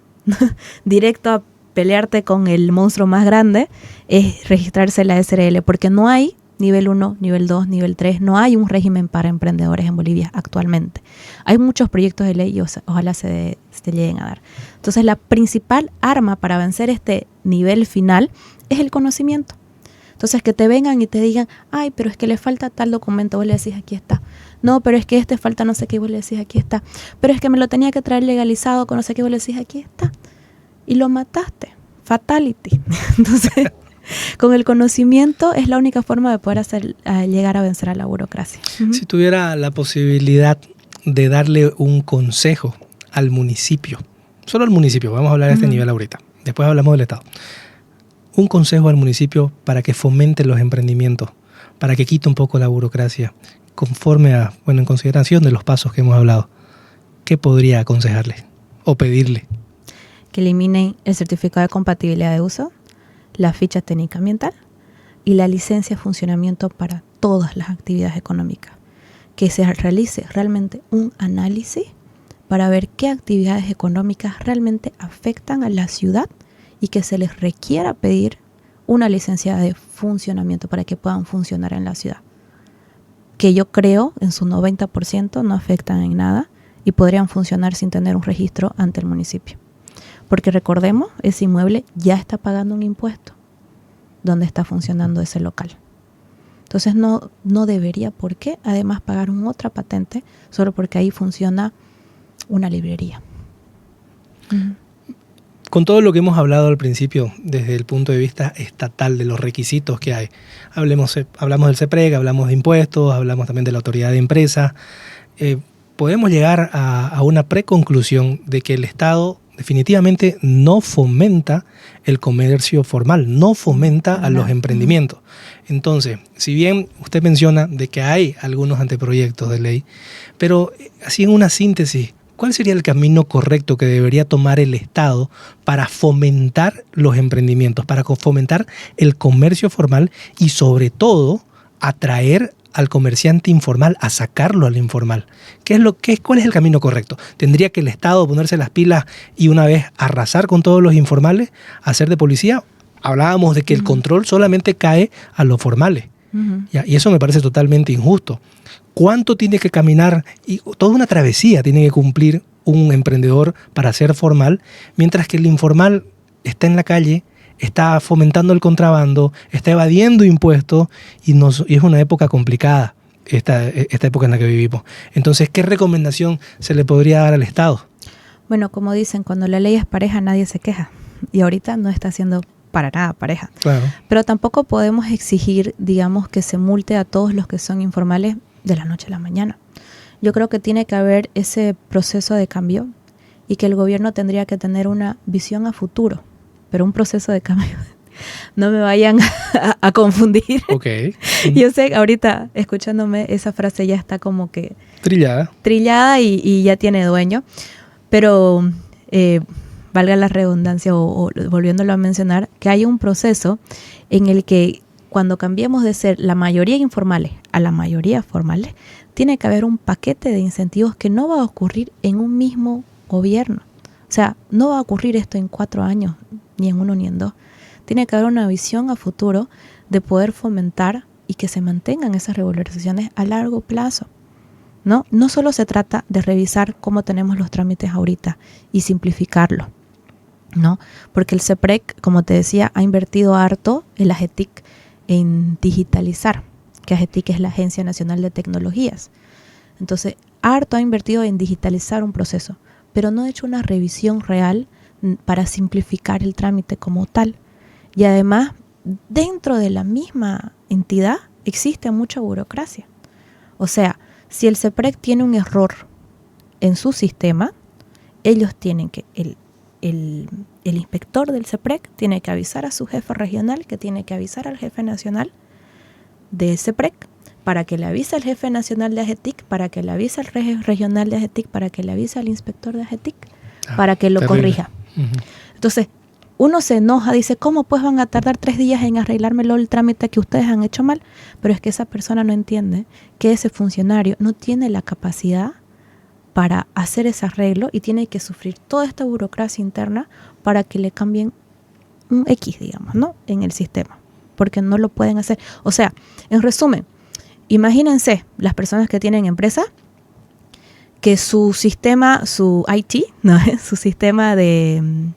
Directo a pelearte con el monstruo más grande, es registrarse en la SRL, porque no hay nivel 1, nivel 2, nivel 3, no hay un régimen para emprendedores en Bolivia actualmente. Hay muchos proyectos de ley y ojalá se lleguen a dar. Entonces, la principal arma para vencer este nivel final es el conocimiento. Entonces, que te vengan y te digan, ay, pero es que le falta tal documento, vos le decís, aquí está. No, pero es que falta no sé qué, vos le decís, aquí está. Pero es que me lo tenía que traer legalizado con no sé qué, vos le decís, aquí está. Y lo mataste. Fatality. Entonces, con el conocimiento es la única forma de poder llegar a vencer a la burocracia. Si tuviera la posibilidad de darle un consejo al municipio, solo al municipio, vamos a hablar de este nivel ahorita, después hablamos del Estado. Un consejo al municipio para que fomente los emprendimientos, para que quite un poco la burocracia, conforme a, en consideración de los pasos que hemos hablado. ¿Qué podría aconsejarle o pedirle? Que eliminen el certificado de compatibilidad de uso, la ficha técnica ambiental y la licencia de funcionamiento para todas las actividades económicas. Que se realice realmente un análisis para ver qué actividades económicas realmente afectan a la ciudad y que se les requiera pedir una licencia de funcionamiento para que puedan funcionar en la ciudad. Que yo creo en su 90% no afectan en nada y podrían funcionar sin tener un registro ante el municipio. Porque recordemos, ese inmueble ya está pagando un impuesto donde está funcionando ese local. Entonces no debería por qué además pagar otra patente solo porque ahí funciona una librería. Con todo lo que hemos hablado al principio, desde el punto de vista estatal, de los requisitos que hay, hablamos del CEPREC, hablamos de impuestos, hablamos también de la autoridad de empresa, podemos llegar a una preconclusión de que el Estado definitivamente no fomenta el comercio formal, no fomenta a los emprendimientos. Entonces, si bien usted menciona de que hay algunos anteproyectos de ley, pero así en una síntesis, ¿cuál sería el camino correcto que debería tomar el Estado para fomentar los emprendimientos, para fomentar el comercio formal y sobre todo atraer al comerciante informal, a sacarlo al informal? ¿Cuál es el camino correcto? ¿Tendría que el Estado ponerse las pilas y una vez arrasar con todos los informales, hacer de policía? Hablábamos de que el control solamente cae a los formales. Y eso me parece totalmente injusto. ¿Cuánto tiene que caminar? Y toda una travesía tiene que cumplir un emprendedor para ser formal, mientras que el informal está en la calle, está fomentando el contrabando, está evadiendo impuestos y es una época complicada esta época en la que vivimos. Entonces, ¿qué recomendación se le podría dar al Estado? Bueno, como dicen, cuando la ley es pareja nadie se queja y ahorita no está siendo para nada pareja. Claro. Pero tampoco podemos exigir, digamos, que se multe a todos los que son informales de la noche a la mañana. Yo creo que tiene que haber ese proceso de cambio y que el gobierno tendría que tener una visión a futuro, pero un proceso de cambio. No me vayan a confundir. Okay. Yo sé, ahorita escuchándome, esa frase ya está como que trillada y ya tiene dueño, pero valga la redundancia o volviéndolo a mencionar, que hay un proceso en el que cuando cambiemos de ser la mayoría informales a la mayoría formales, tiene que haber un paquete de incentivos que no va a ocurrir en un mismo gobierno. O sea, no va a ocurrir esto en 4 años, ni en 1 ni en 2. Tiene que haber una visión a futuro de poder fomentar y que se mantengan esas regularizaciones a largo plazo. No solo se trata de revisar cómo tenemos los trámites ahorita y simplificarlo, ¿no? Porque el CEPREC, como te decía, ha invertido harto el AGETIC en digitalizar, que AGETIC es la Agencia Nacional de Tecnologías. Entonces, harto ha invertido en digitalizar un proceso, pero no ha hecho una revisión real para simplificar el trámite como tal. Y además, dentro de la misma entidad existe mucha burocracia. O sea, si el CEPREC tiene un error en su sistema, ellos tienen que, el inspector del CEPREC tiene que avisar a su jefe regional, que tiene que avisar al jefe nacional de CEPREC, para que le avise al jefe nacional de AGETIC, para que le avise al jefe regional de AGETIC, para que le avise al inspector de AGETIC, para que lo corrija. Uh-huh. Entonces, uno se enoja, dice, ¿cómo pues van a tardar 3 días en arreglármelo el trámite que ustedes han hecho mal? Pero es que esa persona no entiende que ese funcionario no tiene la capacidad para hacer ese arreglo y tiene que sufrir toda esta burocracia interna para que le cambien un X, digamos, ¿no? En el sistema, porque no lo pueden hacer. O sea, en resumen, imagínense las personas que tienen empresa, que su sistema, su IT, ¿no? Su sistema de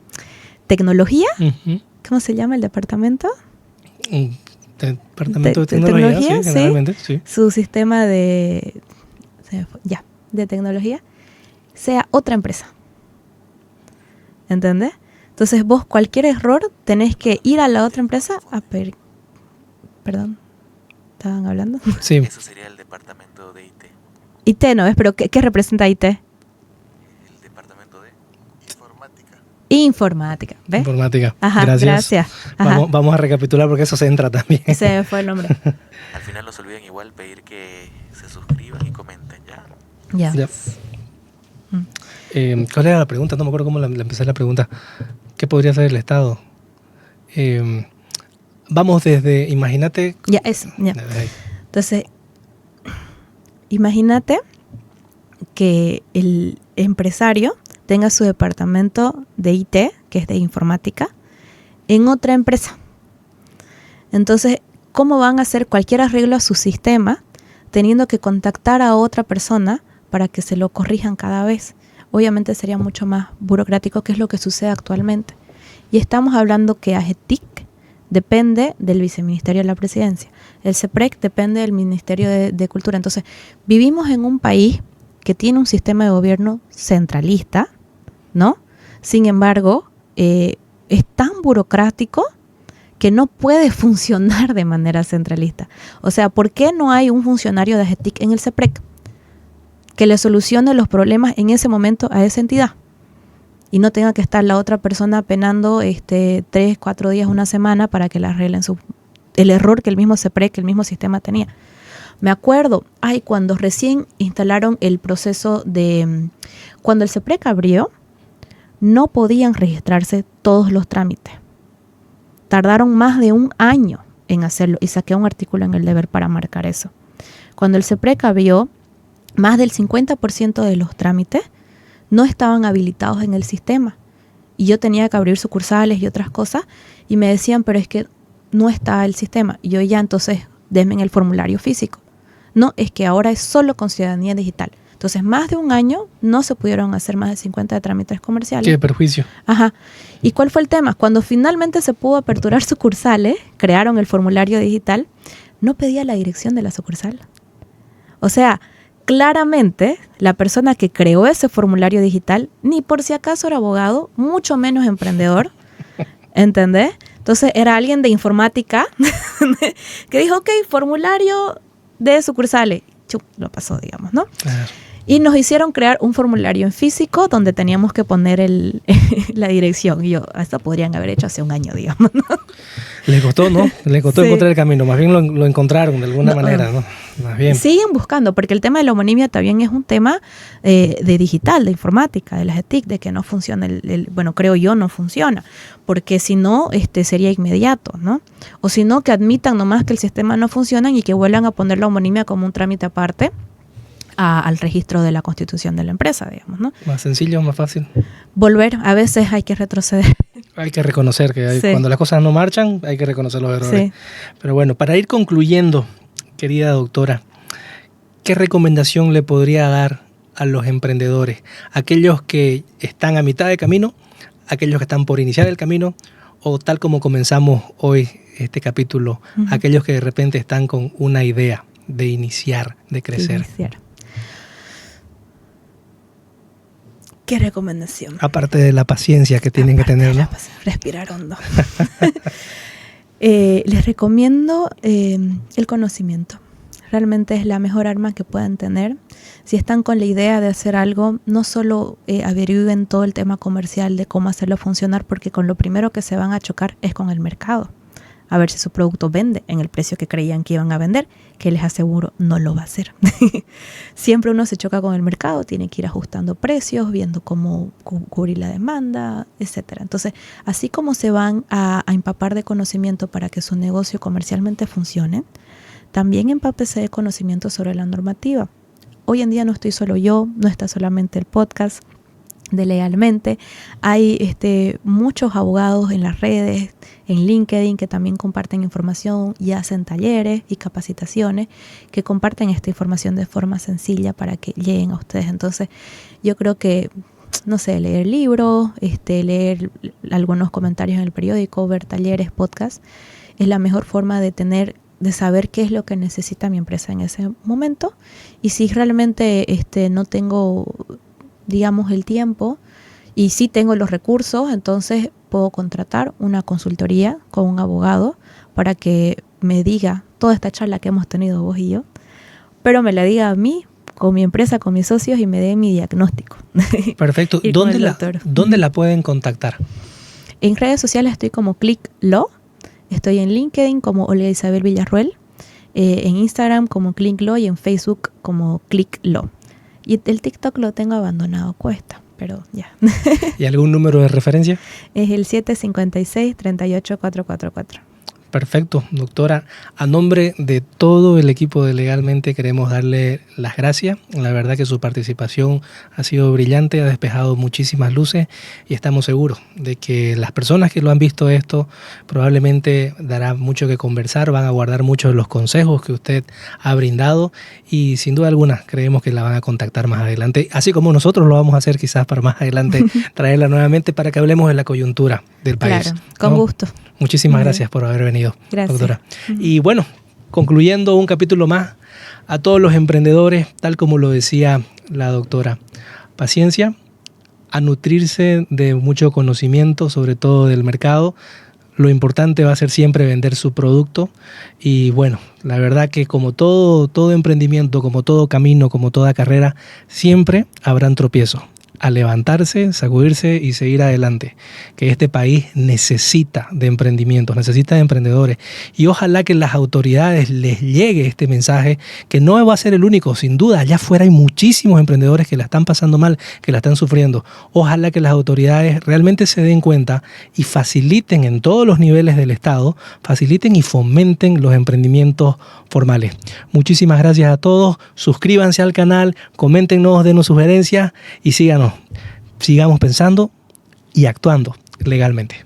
tecnología, uh-huh. ¿Cómo se llama el departamento? Departamento de tecnología, sí, generalmente, sí. Su sistema de tecnología sea otra empresa. ¿Entendés? Entonces vos cualquier error tenés que ir a la otra empresa a pedir. Perdón, ¿estaban hablando? Sí. Eso sería el departamento de IT. IT no es, pero ¿qué representa IT? El departamento de Informática, ¿ves? Informática. Ajá, gracias. Ajá. Vamos a recapitular porque eso se entra también. Se me fue el nombre. Al final no se olviden igual pedir que se suscriban y comenten ya. Ya. ¿Cuál era la pregunta? No me acuerdo cómo la empecé la pregunta. ¿Qué podría hacer el Estado? Vamos desde, imagínate... Ya, eso. Ya. Entonces, imagínate que el empresario tenga su departamento de IT, que es de informática, en otra empresa. Entonces, ¿cómo van a hacer cualquier arreglo a su sistema teniendo que contactar a otra persona para que se lo corrijan cada vez? Obviamente sería mucho más burocrático, que es lo que sucede actualmente. Y estamos hablando que AGETIC depende del Viceministerio de la Presidencia. El CEPREC depende del Ministerio de Cultura. Entonces, vivimos en un país que tiene un sistema de gobierno centralista, ¿no? Sin embargo, es tan burocrático que no puede funcionar de manera centralista. O sea, ¿por qué no hay un funcionario de AGETIC en el CEPREC que le solucione los problemas en ese momento a esa entidad? Y no tenga que estar la otra persona penando 3, 4 días, una semana para que le arreglen el error que el mismo CEPREC, que el mismo sistema tenía. Me acuerdo, cuando recién instalaron el proceso de... Cuando el CEPREC abrió, no podían registrarse todos los trámites. Tardaron más de 1 año en hacerlo y saqué un artículo en El Deber para marcar eso. Cuando el CEPREC abrió, más del 50% de los trámites no estaban habilitados en el sistema. Y yo tenía que abrir sucursales y otras cosas y me decían, pero es que no está el sistema. Y yo entonces, denme el formulario físico. No, es que ahora es solo con ciudadanía digital. Entonces, más de un año no se pudieron hacer más de 50 trámites comerciales. Qué perjuicio. Ajá. ¿Y cuál fue el tema? Cuando finalmente se pudo aperturar sucursales, crearon el formulario digital, no pedía la dirección de la sucursal. O sea, claramente la persona que creó ese formulario digital, ni por si acaso era abogado, mucho menos emprendedor, ¿entendés? Entonces era alguien de informática que dijo, ok, formulario de sucursales. Chup, lo pasó, digamos, ¿no? Claro. Y nos hicieron crear un formulario en físico donde teníamos que poner la dirección. Y yo, esto podrían haber hecho hace un año, digamos, ¿no? Le costó, ¿no? Le costó Sí. encontrar el camino. Más bien lo encontraron de alguna manera, ¿no? Más bien. Siguen buscando, porque el tema de la homonimia también es un tema de digital, de informática, de las TIC, de que no funciona, bueno, creo yo, no funciona, porque si no, sería inmediato, ¿no? O si no, que admitan nomás que el sistema no funciona y que vuelvan a poner la homonimia como un trámite aparte al registro de la constitución de la empresa, digamos, ¿no? Más sencillo, más fácil. Volver, a veces hay que retroceder. Hay que reconocer que Sí. cuando las cosas no marchan, hay que reconocer los errores. Sí. Pero bueno, para ir concluyendo, querida doctora, ¿qué recomendación le podría dar a los emprendedores? Aquellos que están a mitad de camino, aquellos que están por iniciar el camino, o tal como comenzamos hoy este capítulo, Ujú. aquellos que de repente están con una idea de iniciar, de crecer. Iniciar. ¿Qué recomendación? Aparte de la paciencia que tienen que tener, ¿no? Respirar hondo. Les recomiendo el conocimiento. Realmente es la mejor arma que puedan tener. Si están con la idea de hacer algo, no solo averigüen todo el tema comercial de cómo hacerlo funcionar, porque con lo primero que se van a chocar es con el mercado. A ver si su producto vende en el precio que creían que iban a vender, que les aseguro no lo va a hacer. Siempre uno se choca con el mercado, tiene que ir ajustando precios, viendo cómo cubrir la demanda, etcétera. Entonces, así como se van a empapar de conocimiento para que su negocio comercialmente funcione, también empápese de conocimiento sobre la normativa. Hoy en día no estoy solo yo, no está solamente el podcast de Legalmente. Hay muchos abogados en las redes, en LinkedIn, que también comparten información y hacen talleres y capacitaciones que comparten esta información de forma sencilla para que lleguen a ustedes. Entonces, yo creo que, no sé, leer libros, leer algunos comentarios en el periódico, ver talleres, podcasts, es la mejor forma de saber qué es lo que necesita mi empresa en ese momento. Y si realmente no tengo, digamos, el tiempo y sí tengo los recursos, entonces puedo contratar una consultoría con un abogado para que me diga toda esta charla que hemos tenido vos y yo, pero me la diga a mí, con mi empresa, con mis socios, y me dé mi diagnóstico. Perfecto. Ir con el ¿Dónde doctor. la pueden contactar? En redes sociales estoy como Click Law, estoy en LinkedIn como Olga Isabel Villarruel, en Instagram como Click Law y en Facebook como Click Law. Y el TikTok lo tengo abandonado, cuesta, pero ya. ¿Y algún número de referencia? Es el 756-38444. Perfecto, doctora. A nombre de todo el equipo de Legalmente queremos darle las gracias. La verdad que su participación ha sido brillante, ha despejado muchísimas luces y estamos seguros de que las personas que lo han visto esto probablemente dará mucho que conversar, van a guardar muchos de los consejos que usted ha brindado y sin duda alguna creemos que la van a contactar más adelante, así como nosotros lo vamos a hacer quizás para más adelante, traerla nuevamente para que hablemos de la coyuntura del país. Claro, con ¿no? gusto. Muchísimas Muy gracias por haber venido, Gracias. doctora. Y bueno, concluyendo un capítulo más, a todos los emprendedores, tal como lo decía la doctora, paciencia, a nutrirse de mucho conocimiento, sobre todo del mercado. Lo importante va a ser siempre vender su producto y bueno, la verdad que como todo emprendimiento, como todo camino, como toda carrera, siempre habrán tropiezos. A levantarse, sacudirse y seguir adelante, que este país necesita de emprendimientos, necesita de emprendedores y ojalá que las autoridades les llegue este mensaje, que no va a ser el único, sin duda, allá afuera hay muchísimos emprendedores que la están pasando mal, que la están sufriendo. Ojalá que las autoridades realmente se den cuenta y faciliten en todos los niveles del Estado, faciliten y fomenten los emprendimientos formales. Muchísimas gracias a todos, suscríbanse al canal, coméntenos, denos sugerencias y sigamos pensando y actuando legalmente.